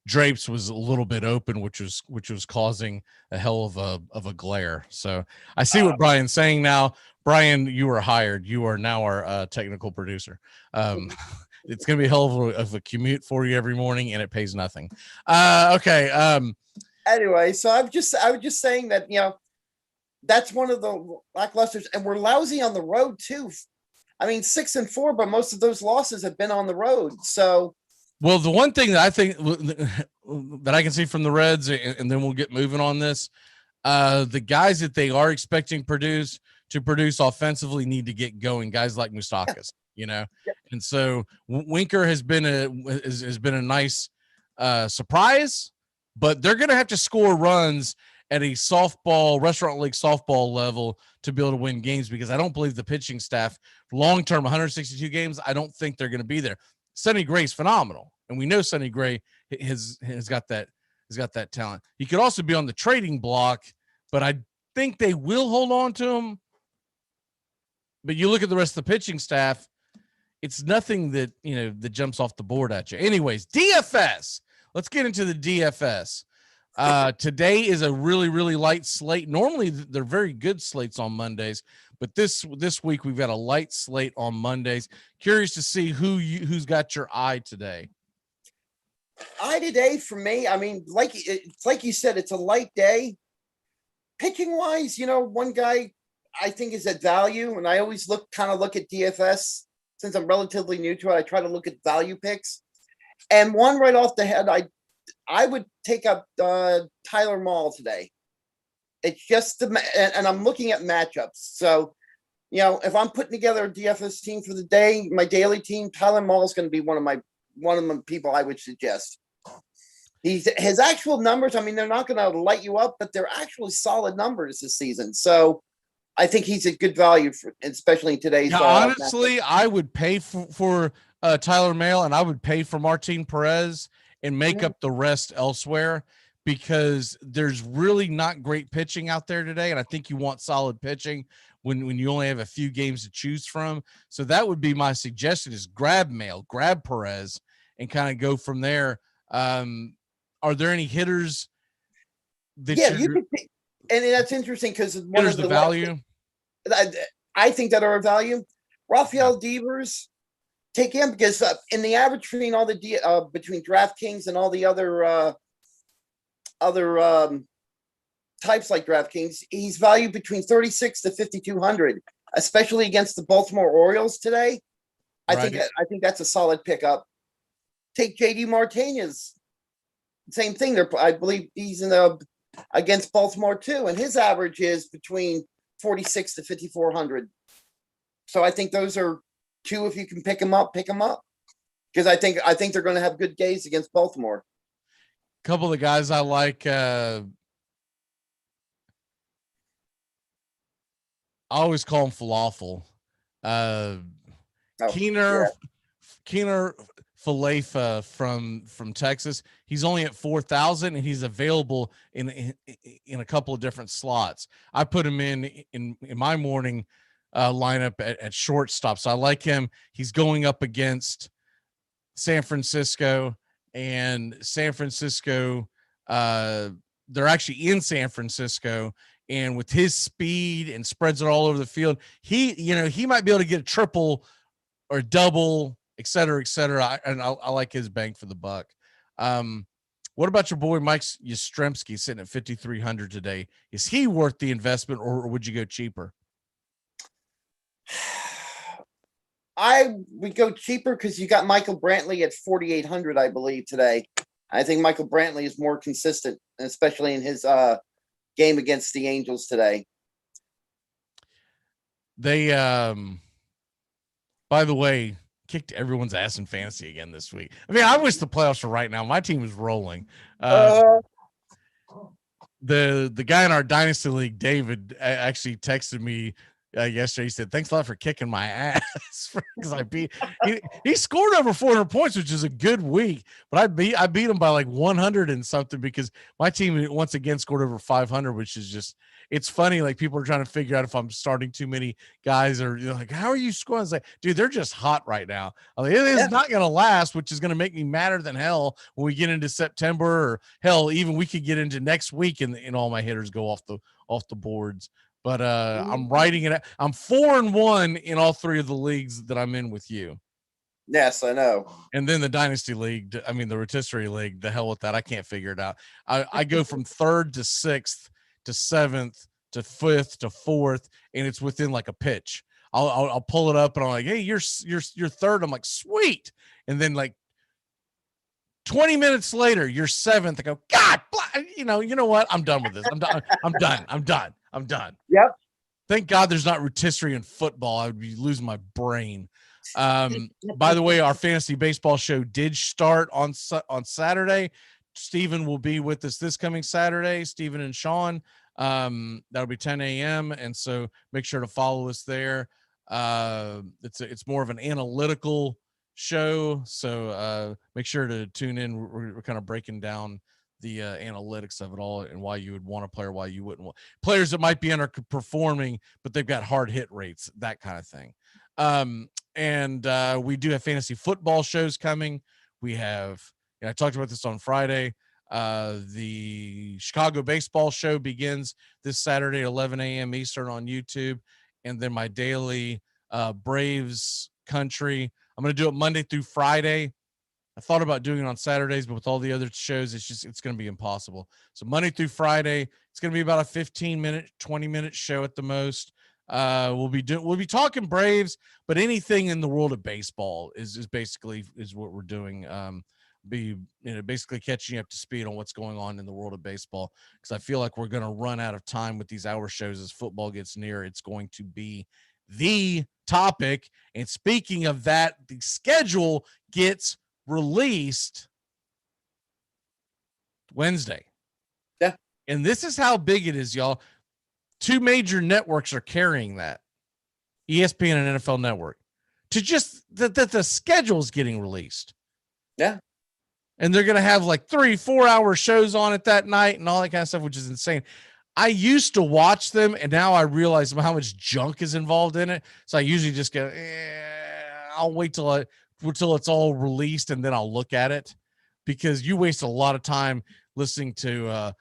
drapes was a little bit open, which was causing a hell of a glare. So I see what Brian's saying now. Brian, you are hired. You are now our technical producer. It's going to be a hell of a commute for you every morning, and it pays nothing. Okay. Anyway, so I was just saying that, that's one of the lacklusters, and we're lousy on the road too. I mean, 6-4, but most of those losses have been on the road. So, well, the one thing that I think that I can see from the Reds, and then we'll get moving on this, the guys that they are expecting to produce offensively need to get going. Guys like Moustakas, and so Winker has been a nice surprise, but they're going to have to score runs at a restaurant league softball level to be able to win games, because I don't believe the pitching staff long-term 162 games, I don't think they're going to be there. Sonny Gray's phenomenal, and we know Sonny Gray has got that talent. He could also be on the trading block, but I think they will hold on to him. But you look at the rest of the pitching staff, it's nothing that jumps off the board at you. Anyways, DFS. Let's get into the DFS. Today is a really, really light slate. Normally they're very good slates on Mondays, but this week we've got a light slate on Mondays. Curious to see who's got your eye today. Eye today for me, I mean, like you said, it's a light day. Pitching wise, one guy I think is at value, and I always look at DFS since I'm relatively new to it. I try to look at value picks, and one right off the head, I would take up Tyler Mahle today. It's just and I'm looking at matchups. So, if I'm putting together a DFS team for the day, my daily team, Tyler Mahle is going to be one of the people I would suggest. His actual numbers, I mean, they're not going to light you up, but they're actually solid numbers this season. So I think he's a good value, especially in today's. Honestly, I would pay for Tyler Mahle, and I would pay for Martin Perez. and make up the rest elsewhere, because there's really not great pitching out there today. And I think you want solid pitching when you only have a few games to choose from. So that would be my suggestion, is grab Mail, grab Perez, and kind of go from there. Are there any hitters that you could pick, and that's interesting because one of the value I think that are a value. Rafael Devers, take him because in the average between all the between DraftKings and all the other types like DraftKings, he's valued between 36 to 5,200, especially against the Baltimore Orioles today. I think that's a solid pickup. Take JD Martinez, same thing. I believe he's against Baltimore too, and his average is between 46 to 5,400. So I think those are two. If you can pick them up, because I think they're going to have good days against Baltimore. A couple of the guys I like. I always call him Falafel. Keener Falefa from Texas. He's only at 4,000, and he's available in a couple of different slots. I put him in my morning lineup at shortstop. So I like him. He's going up against San Francisco, and San Francisco, they're actually in San Francisco, and with his speed and spreads it all over the field, he might be able to get a triple or double, et cetera, et cetera. I like his bang for the buck. What about your boy Mike Yastremski sitting at 5,300 today? Is he worth the investment, or would you go cheaper? I would go cheaper because you got Michael Brantley at 4,800, I believe, today. I think Michael Brantley is more consistent, especially in his game against the Angels today. They, by the way, kicked everyone's ass in fantasy again this week. I mean, I wish the playoffs were right now. My team is rolling. The guy in our dynasty league, David, actually texted me yesterday. He said, "Thanks a lot for kicking my ass," because he scored over 400 points, which is a good week. But I beat him by like 100 and something, because my team once again scored over 500, which is just, it's funny. Like, people are trying to figure out if I'm starting too many guys, or like, how are you scoring? It's like, dude, they're just hot right now. I mean, it is not going to last, which is going to make me madder than hell when we get into September, or hell, even we could get into next week and all my hitters go off the boards. But I'm writing it. I'm 4-1 in all three of the leagues that I'm in with you. Yes, I know. And then the dynasty league, the rotisserie league, the hell with that. I can't figure it out. I go from 3rd to 6th to 7th to 5th to 4th, and it's within like a pitch. I'll pull it up and I'm like, hey, you're 3rd. I'm like, sweet. And then like 20 minutes later, you're 7th. I go, God, you know what? I'm done with this. I'm done. Yep. Thank God there's not rotisserie in football. I would be losing my brain. By the way, our fantasy baseball show did start on Saturday. Steven will be with us this coming Saturday, Steven and Sean. That'll be 10 a.m. And so make sure to follow us there. It's more of an analytical show. So make sure to tune in. We're kind of breaking down the analytics of it all, and why you would want a player, why you wouldn't want players that might be underperforming, but they've got hard hit rates, that kind of thing. And we do have fantasy football shows coming. We have, and I talked about this on Friday. The Chicago baseball show begins this Saturday at 11 a.m. Eastern on YouTube. And then my daily Braves country, I'm going to do it Monday through Friday. I thought about doing it on Saturdays, but with all the other shows, it's going to be impossible. So Monday through Friday, it's going to be about a 15-minute, 20-minute show at the most. We'll be talking Braves, but anything in the world of baseball is basically what we're doing. Basically catching you up to speed on what's going on in the world of baseball, because I feel like we're going to run out of time with these hour shows as football gets near. It's going to be the topic. And speaking of that, the schedule gets released Wednesday. Yeah. And this is how big it is, y'all. 2 major networks are carrying that, ESPN and NFL Network, to just that the schedule is getting released. Yeah. And they're going to have like 3-4 hour shows on it that night and all that kind of stuff, which is insane. I used to watch them, and now I realize how much junk is involved in it. So I usually just go, I'll wait till it's all released, and then I'll look at it, because you waste a lot of time listening to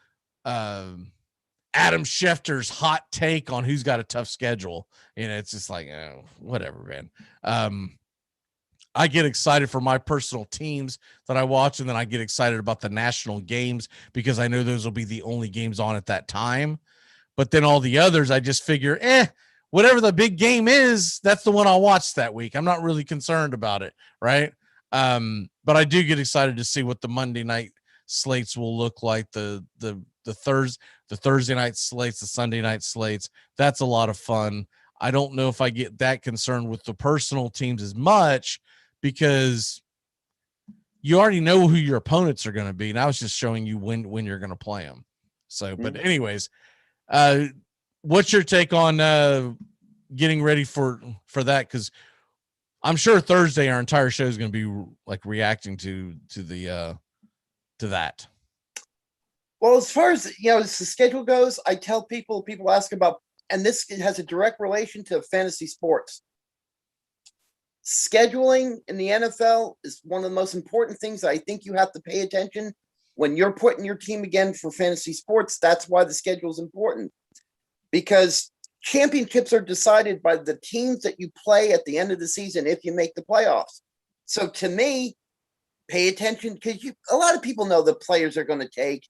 Adam Schefter's hot take on who's got a tough schedule. It's just like, whatever, man. I get excited for my personal teams that I watch, and then I get excited about the national games because I know those will be the only games on at that time. But then all the others, I just figure, whatever the big game is, that's the one I'll watch that week. I'm not really concerned about it, right? But I do get excited to see what the Monday night slates will look like, the Thursday night slates, the Sunday night slates. That's a lot of fun. I don't know if I get that concerned with the personal teams as much, because you already know who your opponents are going to be. Now it's just showing you when you're going to play them. So, but anyways, what's your take on getting ready for that? Because I'm sure Thursday our entire show is going to be like reacting to that. Well, as far as as the schedule goes, I tell people ask about, and this has a direct relation to fantasy sports. Scheduling in the NFL is one of the most important things that I think you have to pay attention when you're putting your team again for fantasy sports. That's why the schedule is important, because championships are decided by the teams that you play at the end of the season if you make the playoffs. So to me, pay attention, because a lot of people know the players are going to take,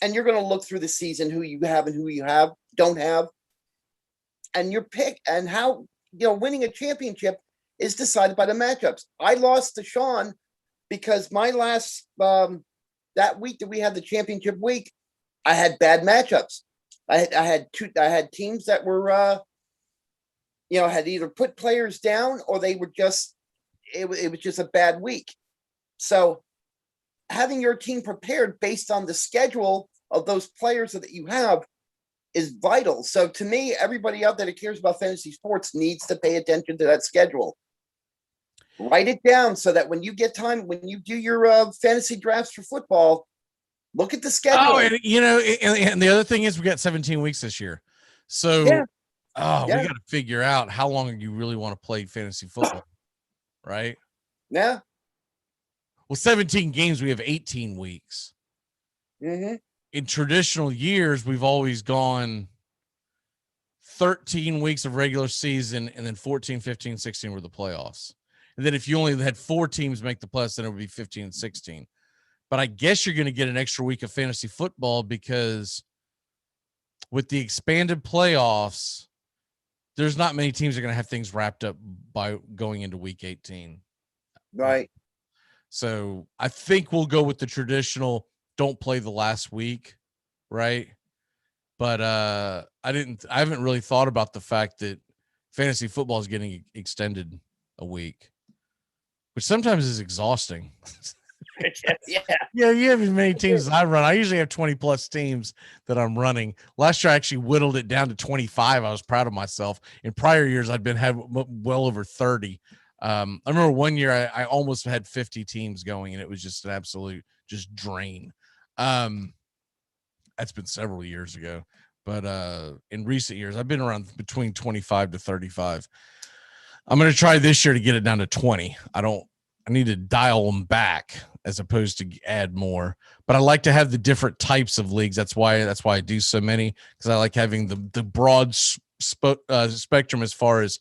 and you're going to look through the season who you have and who you don't have, and your pick, and how winning a championship is decided by the matchups. I lost to Sean because my last that week that we had the championship week, I had bad matchups. I had teams that were had either put players down, or they were just it was just a bad week. So having your team prepared based on the schedule of those players that you have is vital. So to me, everybody out there that cares about fantasy sports needs to pay attention to that schedule. Write it down so that when you get time, when you do your fantasy drafts for football, look at the schedule. Oh, and and the other thing is we got 17 weeks this year. So, we got to figure out how long you really want to play fantasy football, right? Yeah. Well, 17 games, we have 18 weeks. Mm-hmm. In traditional years, we've always gone 13 weeks of regular season, and then 14, 15, 16 were the playoffs. And then if you only had 4 teams make the playoffs, then it would be 15 and 16. But I guess you're going to get an extra week of fantasy football, because with the expanded playoffs, there's not many teams that are going to have things wrapped up by going into week 18. Right. So I think we'll go with the traditional don't play the last week, right? But I haven't really thought about the fact that fantasy football is getting extended a week, which sometimes is exhausting. Yeah, you have as many teams as I run. I usually have 20 plus teams that I'm running. Last year I actually whittled it down to 25. I was proud of myself. In prior years I'd had well over 30. I remember one year I almost had 50 teams going, and it was just an absolute drain. That's been several years ago, but in recent years I've been around between 25 to 35. I'm going to try this year to get it down to 20. I need to dial them back as opposed to add more, but I like to have the different types of leagues. That's why I do so many, because I like having the broad spectrum as far as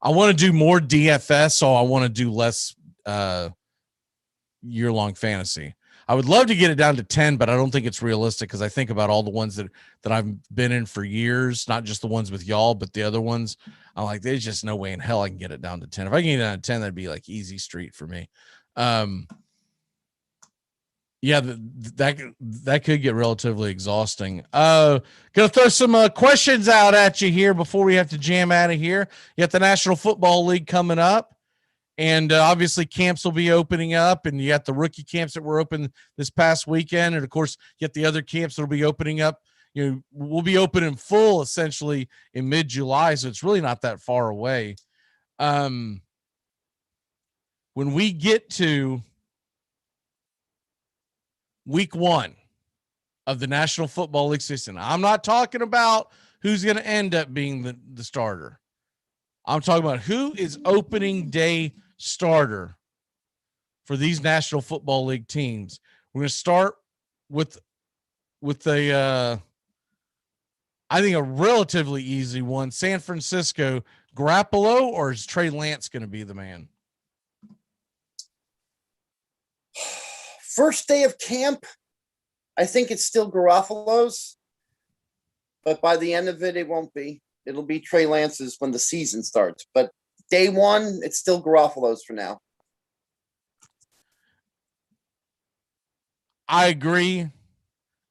I want to do more DFS. So I want to do less year-long fantasy. I would love to get it down to 10, but I don't think it's realistic, because I think about all the ones that I've been in for years, not just the ones with y'all, but the other ones. I'm like, there's just no way in hell I can get it down to 10. If I can get it down to 10, that'd be like easy street for me. That could get relatively exhausting. Gonna throw some questions out at you here before we have to jam out of here. You got the National Football League coming up, and obviously camps will be opening up, and you got the rookie camps that were open this past weekend, and of course you got the other camps that will be opening up. We'll be open in full essentially in mid-July, so it's really not that far away. When we get to week 1 of the National Football League season. I'm not talking about who's going to end up being the starter. I'm talking about who is opening day starter for these National Football League teams. We're going to start with a I think a relatively easy one. San Francisco, Garoppolo, or is Trey Lance going to be the man? First day of camp, I think it's still Garoppolo's, but by the end of it, it won't be. It'll be Trey Lance's when the season starts. But day one, it's still Garoppolo's for now. I agree.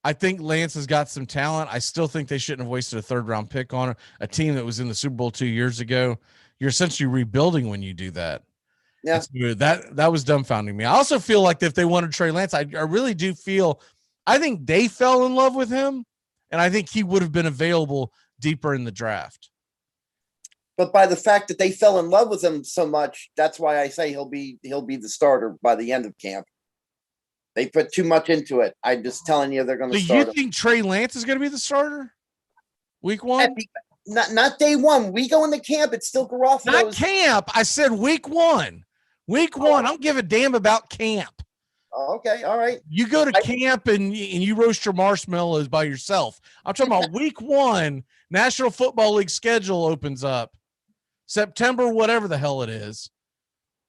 I think Lance has got some talent. I still think they shouldn't have wasted a 3rd-round pick on a team that was in the Super Bowl 2 years ago. You're essentially rebuilding when you do that. Yeah, that was dumbfounding me. I also feel like if they wanted Trey Lance, I really do feel. I think they fell in love with him, and I think he would have been available deeper in the draft. But by the fact that they fell in love with him so much, that's why I say he'll be the starter by the end of camp. They put too much into it. I'm just telling you, they're going to start. Do you think Trey Lance is going to be the starter week 1? Not day one. We go into camp. It's still Garoppolo. Not camp. I said week 1. Week 1. I don't give a damn about camp. Oh, okay. All right. You go to camp and you roast your marshmallows by yourself. I'm talking about week 1. National Football League schedule opens up September, whatever the hell it is.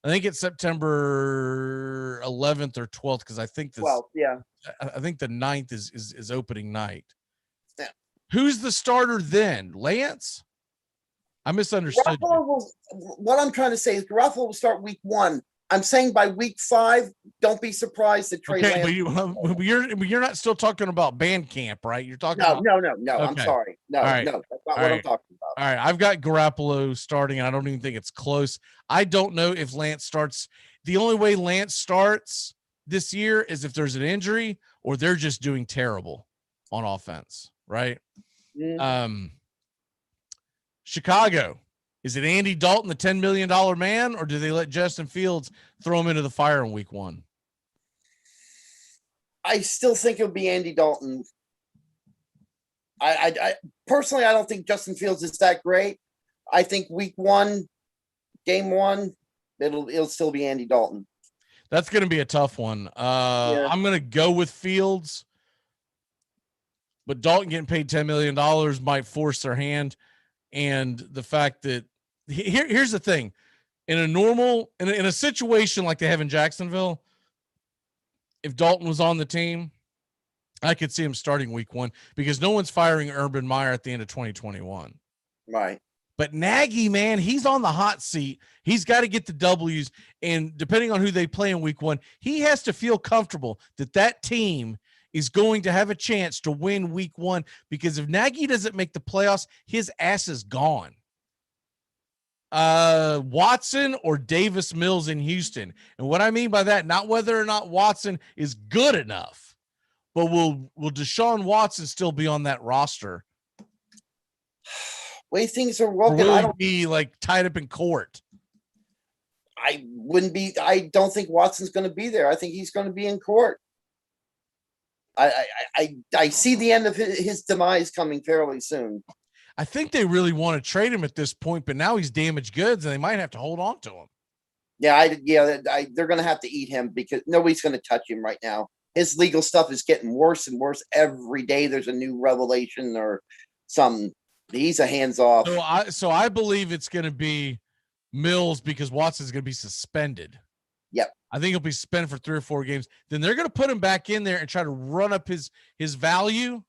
I think it's September 11th or 12th because I think this. Well, yeah. I think the 9th is opening night. Yeah. Who's the starter then? Lance? I misunderstood. What I'm trying to say is Garoppolo will start week 1. I'm saying by week 5, don't be surprised that Trey Lance. But you're not still talking about band camp, right? You're talking No. Okay. I'm sorry. No, right. no, that's not what I'm talking about. All right. I've got Garoppolo starting, and I don't even think it's close. I don't know if Lance starts. The only way Lance starts this year is if there's an injury or they're just doing terrible on offense, right? Mm-hmm. Chicago. Is it Andy Dalton, the $10 million man, or do they let Justin Fields throw him into the fire in week 1? I still think it would be Andy Dalton. I personally, I don't think Justin Fields is that great. I think week 1, game 1, it'll still be Andy Dalton. That's going to be a tough one. I'm going to go with Fields, but Dalton getting paid $10 million might force their hand. And the fact that here's the thing, in a situation like they have in Jacksonville, if Dalton was on the team, I could see him starting week 1 because no one's firing Urban Meyer at the end of 2021. Right. But Nagy, man, he's on the hot seat. He's got to get the W's. And depending on who they play in week 1, he has to feel comfortable that team is going to have a chance to win week 1, because if Nagy doesn't make the playoffs, his ass is gone. Watson or Davis Mills in Houston. And what I mean by that, not whether or not Watson is good enough, but will Deshaun Watson still be on that roster? Way things are working, I don't be like tied up in court. I don't think Watson's going to be there. I think he's going to be in court. I see the end of his demise coming fairly soon. I think they really want to trade him at this point, but now he's damaged goods, and they might have to hold on to him. Yeah, they're going to have to eat him because nobody's going to touch him right now. His legal stuff is getting worse and worse every day. There's a new revelation or something. He's a hands-off. So I believe it's going to be Mills because Watson's going to be suspended. Yep. I think he'll be suspended for 3 or 4 games. Then they're going to put him back in there and try to run up his value.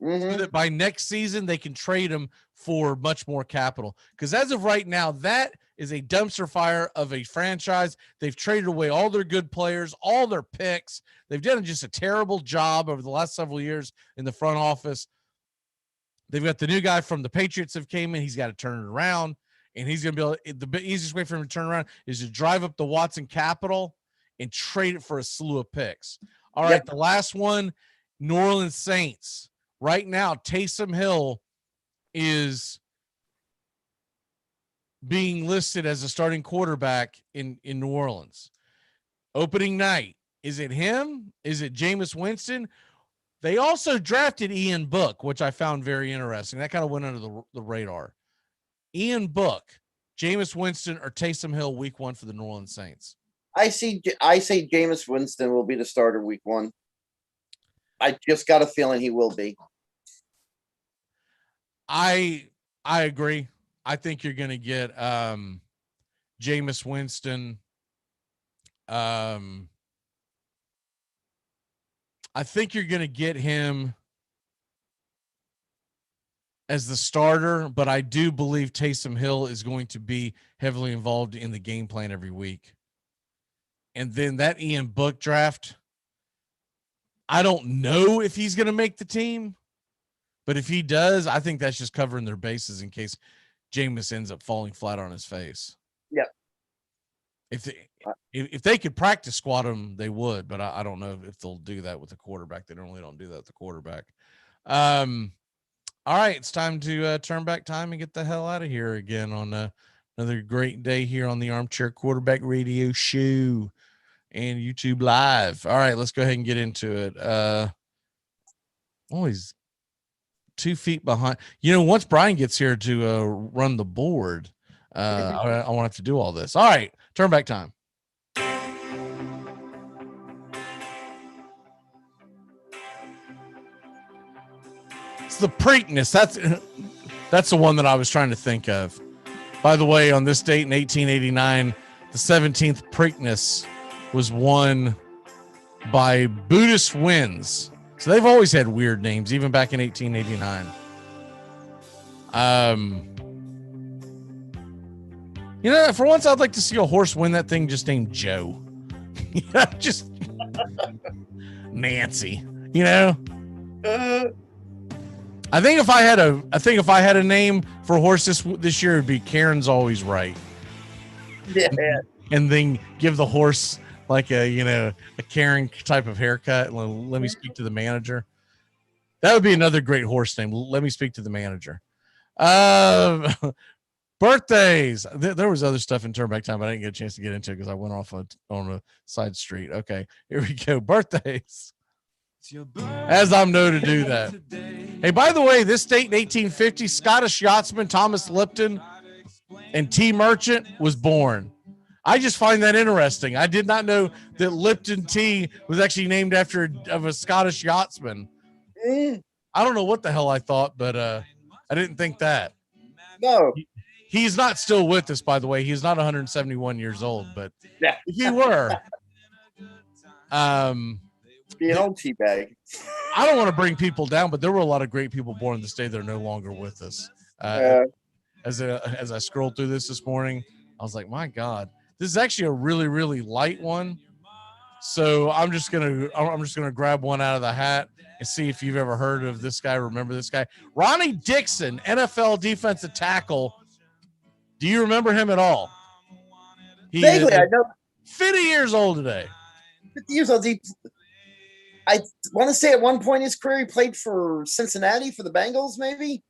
Mm-hmm. So that by next season they can trade him for much more capital. Because as of right now, that is a dumpster fire of a franchise. They've traded away all their good players, all their picks. They've done just a terrible job over the last several years in the front office. They've got the new guy from the Patriots have came in. He's got to turn it around, and he's going to be able, the easiest way for him to turn around is to drive up the Watson capital and trade it for a slew of picks. All right, the last one, New Orleans Saints. Right now, Taysom Hill is being listed as a starting quarterback in New Orleans. Opening night, Is it him? Is it Jameis Winston? They also drafted Ian Book, which I found very interesting. That kind of went under the radar. Ian Book, Jameis Winston, or Taysom Hill week 1 for the New Orleans Saints? I say Jameis Winston will be the starter week 1. I just got a feeling he will be. I agree. I think you're going to get Jameis Winston. I think you're going to get him as the starter, but I do believe Taysom Hill is going to be heavily involved in the game plan every week. And then that Ian Book draft, I don't know if he's going to make the team, but if he does, I think that's just covering their bases in case Jameis ends up falling flat on his face. Yeah. If they could practice squat him, they would, but I don't know if they'll do that with the quarterback. They normally don't do that with the quarterback. All right, it's time to turn back time and get the hell out of here again on another great day here on the Armchair Quarterback Radio Show and YouTube Live. All right, let's go ahead and get into it. Always 2 feet behind. Once Brian gets here to run the board, I won't have to do all this. All right, turn back time. It's the Preakness. That's the one that I was trying to think of. By the way, on this date in 1889, the 17th Preakness was won by Buddhist Winds. So they've always had weird names, even back in 1889. For once, I'd like to see a horse win that thing just named Joe. Just Nancy. I think if I had a name for a horse this year, it'd be Karen's Always Right. Yeah. And then give the horse like a Karen type of haircut. Let me speak to the manager. That would be another great horse name. Let me speak to the manager. Birthdays. There was other stuff in turn back time, but I didn't get a chance to get into it because I went off on a side street. Okay, here we go. Birthdays. As I'm known to do that. Hey, by the way, this date in 1850, Scottish yachtsman Thomas Lipton and T. Merchant was born. I just find that interesting. I did not know that Lipton Tea was actually named after a Scottish yachtsman. I don't know what the hell I thought, but I didn't think that. No. He's not still with us, by the way. He's not 171 years old, but yeah. If he were. Be an old tea bag. I don't want to bring people down, but there were a lot of great people born this day that are no longer with us. As I scrolled through this morning, I was like, my God, this is actually a really, really light one. So I'm just gonna grab one out of the hat and see if you've ever heard of this guy. Remember this guy, Ronnie Dixon, NFL defensive tackle. Do you remember him at all? Vaguely, I know. 50 years old today. 50 years old. I want to say at one point in his career he played for Cincinnati for the Bengals, maybe.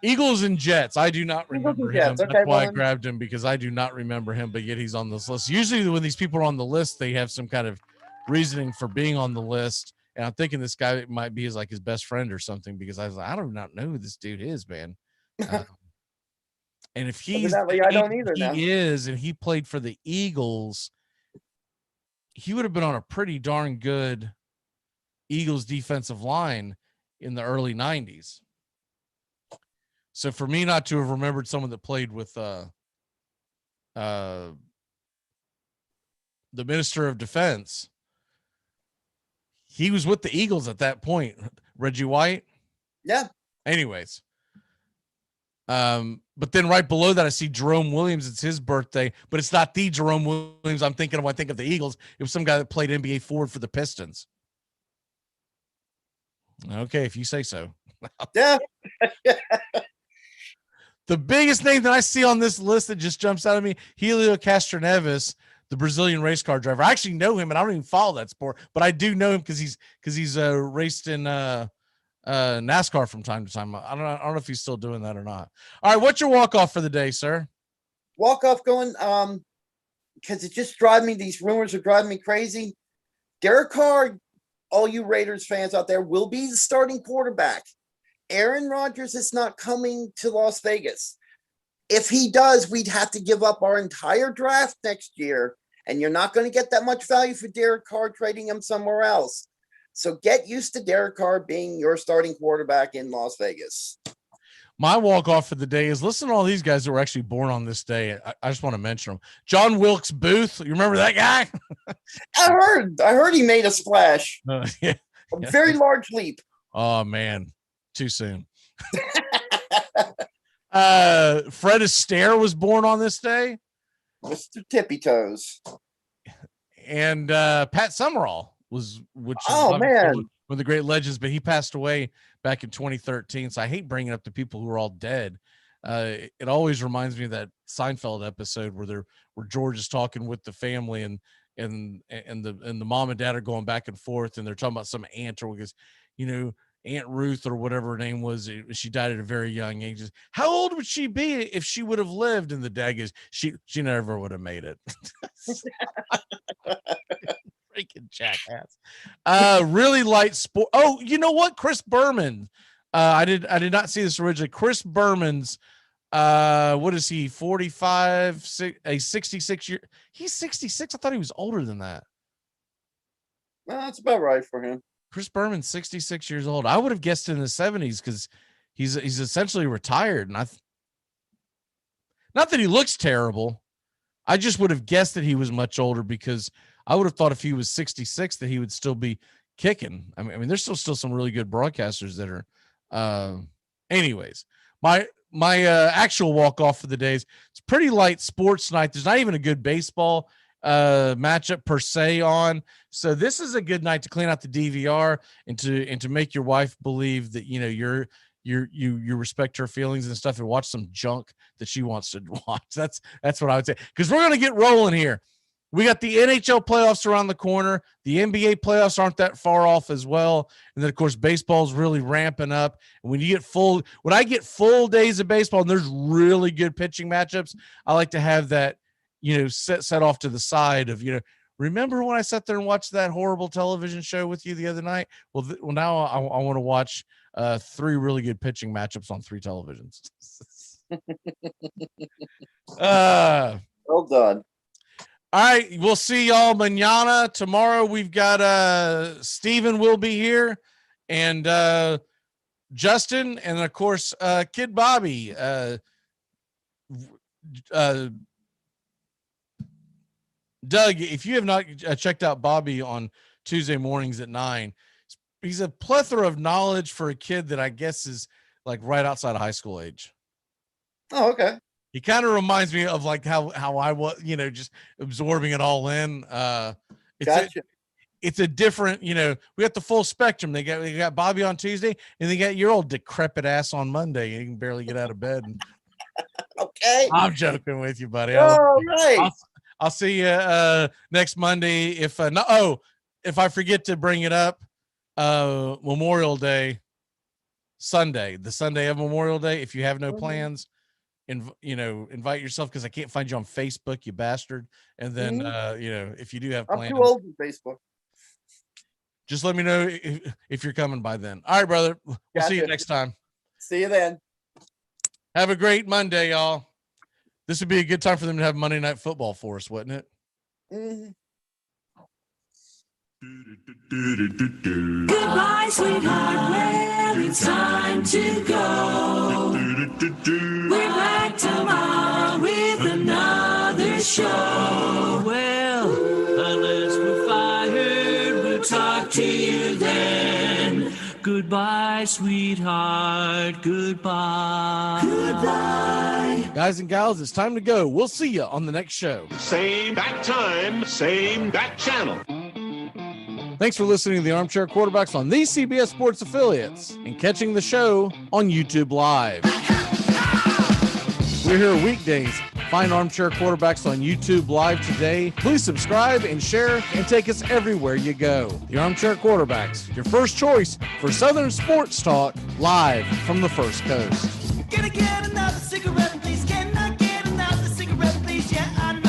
Eagles and Jets. I do not remember him. Okay, that's why I grabbed him, because I do not remember him, but yet he's on this list. Usually when these people are on the list, they have some kind of reasoning for being on the list. And I'm thinking this guy might be his best friend or something, because I was like, I do not know who this dude is, man. And if he's, I don't either now. He is, and he played for the Eagles, he would have been on a pretty darn good Eagles defensive line in the early 90s. So for me not to have remembered someone that played with the Minister of Defense, he was with the Eagles at that point. Reggie White. Yeah. Anyways. But then right below that, I see Jerome Williams. It's his birthday, but it's not the Jerome Williams I'm thinking of when I think of the Eagles. It was some guy that played NBA forward for the Pistons. Okay, if you say so. Yeah. The biggest name that I see on this list that just jumps out at me, Helio Castroneves, the Brazilian race car driver. I actually know him, and I don't even follow that sport, but I do know him because he's raced in NASCAR from time to time. I don't know if he's still doing that or not. All right, what's your walk-off for the day, sir? Walk-off going, because it just these rumors are driving me crazy. Derek Carr, all you Raiders fans out there, will be the starting quarterback. Aaron Rodgers is not coming to Las Vegas. If he does, we'd have to give up our entire draft next year, and you're not going to get that much value for Derek Carr trading him somewhere else. So get used to Derek Carr being your starting quarterback in Las Vegas. My walk-off for the day is listen to all these guys that were actually born on this day. I just want to mention them. John Wilkes Booth. You remember that guy? I heard he made a splash. Yeah. A very large leap. Oh, man. Too soon. Fred Astaire was born on this day. Mr. Tippy Toes. And Pat Summerall was, which is man, one of the great legends, but he passed away back in 2013. So I hate bringing up the people who are all dead. It always reminds me of that Seinfeld episode where George is talking with the family and the mom and dad are going back and forth, and they're talking about some aunt or because, Aunt Ruth or whatever her name was, she died at a very young age. How old would she be if she would have lived? And the dad goes, she never would have made it. Freaking jackass. Really light sport. Oh, you know what? Chris Berman. I did not see this originally. Chris Berman's what is he? 45, a 66 year. He's 66. I thought he was older than that. Well, that's about right for him. Chris Berman's 66 years old. I would have guessed in the 70s because he's essentially retired. And not that he looks terrible. I just would have guessed that he was much older because I would have thought if he was 66 that he would still be kicking. I mean, there's still some really good broadcasters that are. Anyways, my actual walk off for the days. It's pretty light sports night. There's not even a good baseball matchup per se on. So this is a good night to clean out the DVR and to make your wife believe that you respect her feelings and stuff and watch some junk that she wants to watch. That's what I would say, because we're gonna get rolling here. We got the NHL playoffs around the corner. The NBA playoffs aren't that far off as well. And then of course baseball's really ramping up. And when I get full days of baseball and there's really good pitching matchups, I like to have that set off to the side of, remember when I sat there and watched that horrible television show with you the other night? Well, now I want to watch 3 really good pitching matchups on 3 televisions. Well done. All right. We'll see y'all mañana. Tomorrow we've got Steven will be here and Justin and of course Kid Bobby. Doug, if you have not checked out Bobby on Tuesday mornings at 9, he's a plethora of knowledge for a kid that I guess is like right outside of high school age. Oh, okay. He kind of reminds me of like how I was, just absorbing it all in. Gotcha. It's a different, we got the full spectrum. They got Bobby on Tuesday and they got your old decrepit ass on Monday. You can barely get out of bed. Okay. I'm joking with you, buddy. All right. I'll see you next Monday. If I forget to bring it up, Memorial Day, Sunday, the Sunday of Memorial Day. If you have no plans, invite yourself because I can't find you on Facebook, you bastard. And then if you do have plans, I'm too old for Facebook. Just let me know if you're coming by then. All right, brother. We'll see you next time. See you then. Have a great Monday, y'all. This would be a good time for them to have Monday Night Football for us, wouldn't it? Mm-hmm. Goodbye, sweetheart. Well, it's time to go. We're back tomorrow with another show. Well, unless we're fired, we'll talk to you then. Goodbye, sweetheart. Goodbye. Goodbye. Guys and gals, it's time to go. We'll see you on the next show. Same bat time, same bat channel. Thanks for listening to the Armchair Quarterbacks on these CBS Sports affiliates and catching the show on YouTube Live. We're here weekdays. Find Armchair Quarterbacks on YouTube Live today. Please subscribe and share and take us everywhere you go. The Armchair Quarterbacks, your first choice for Southern sports talk, live from the First Coast. Can I get another cigarette, please? Can I get another cigarette, please? Yeah, I know.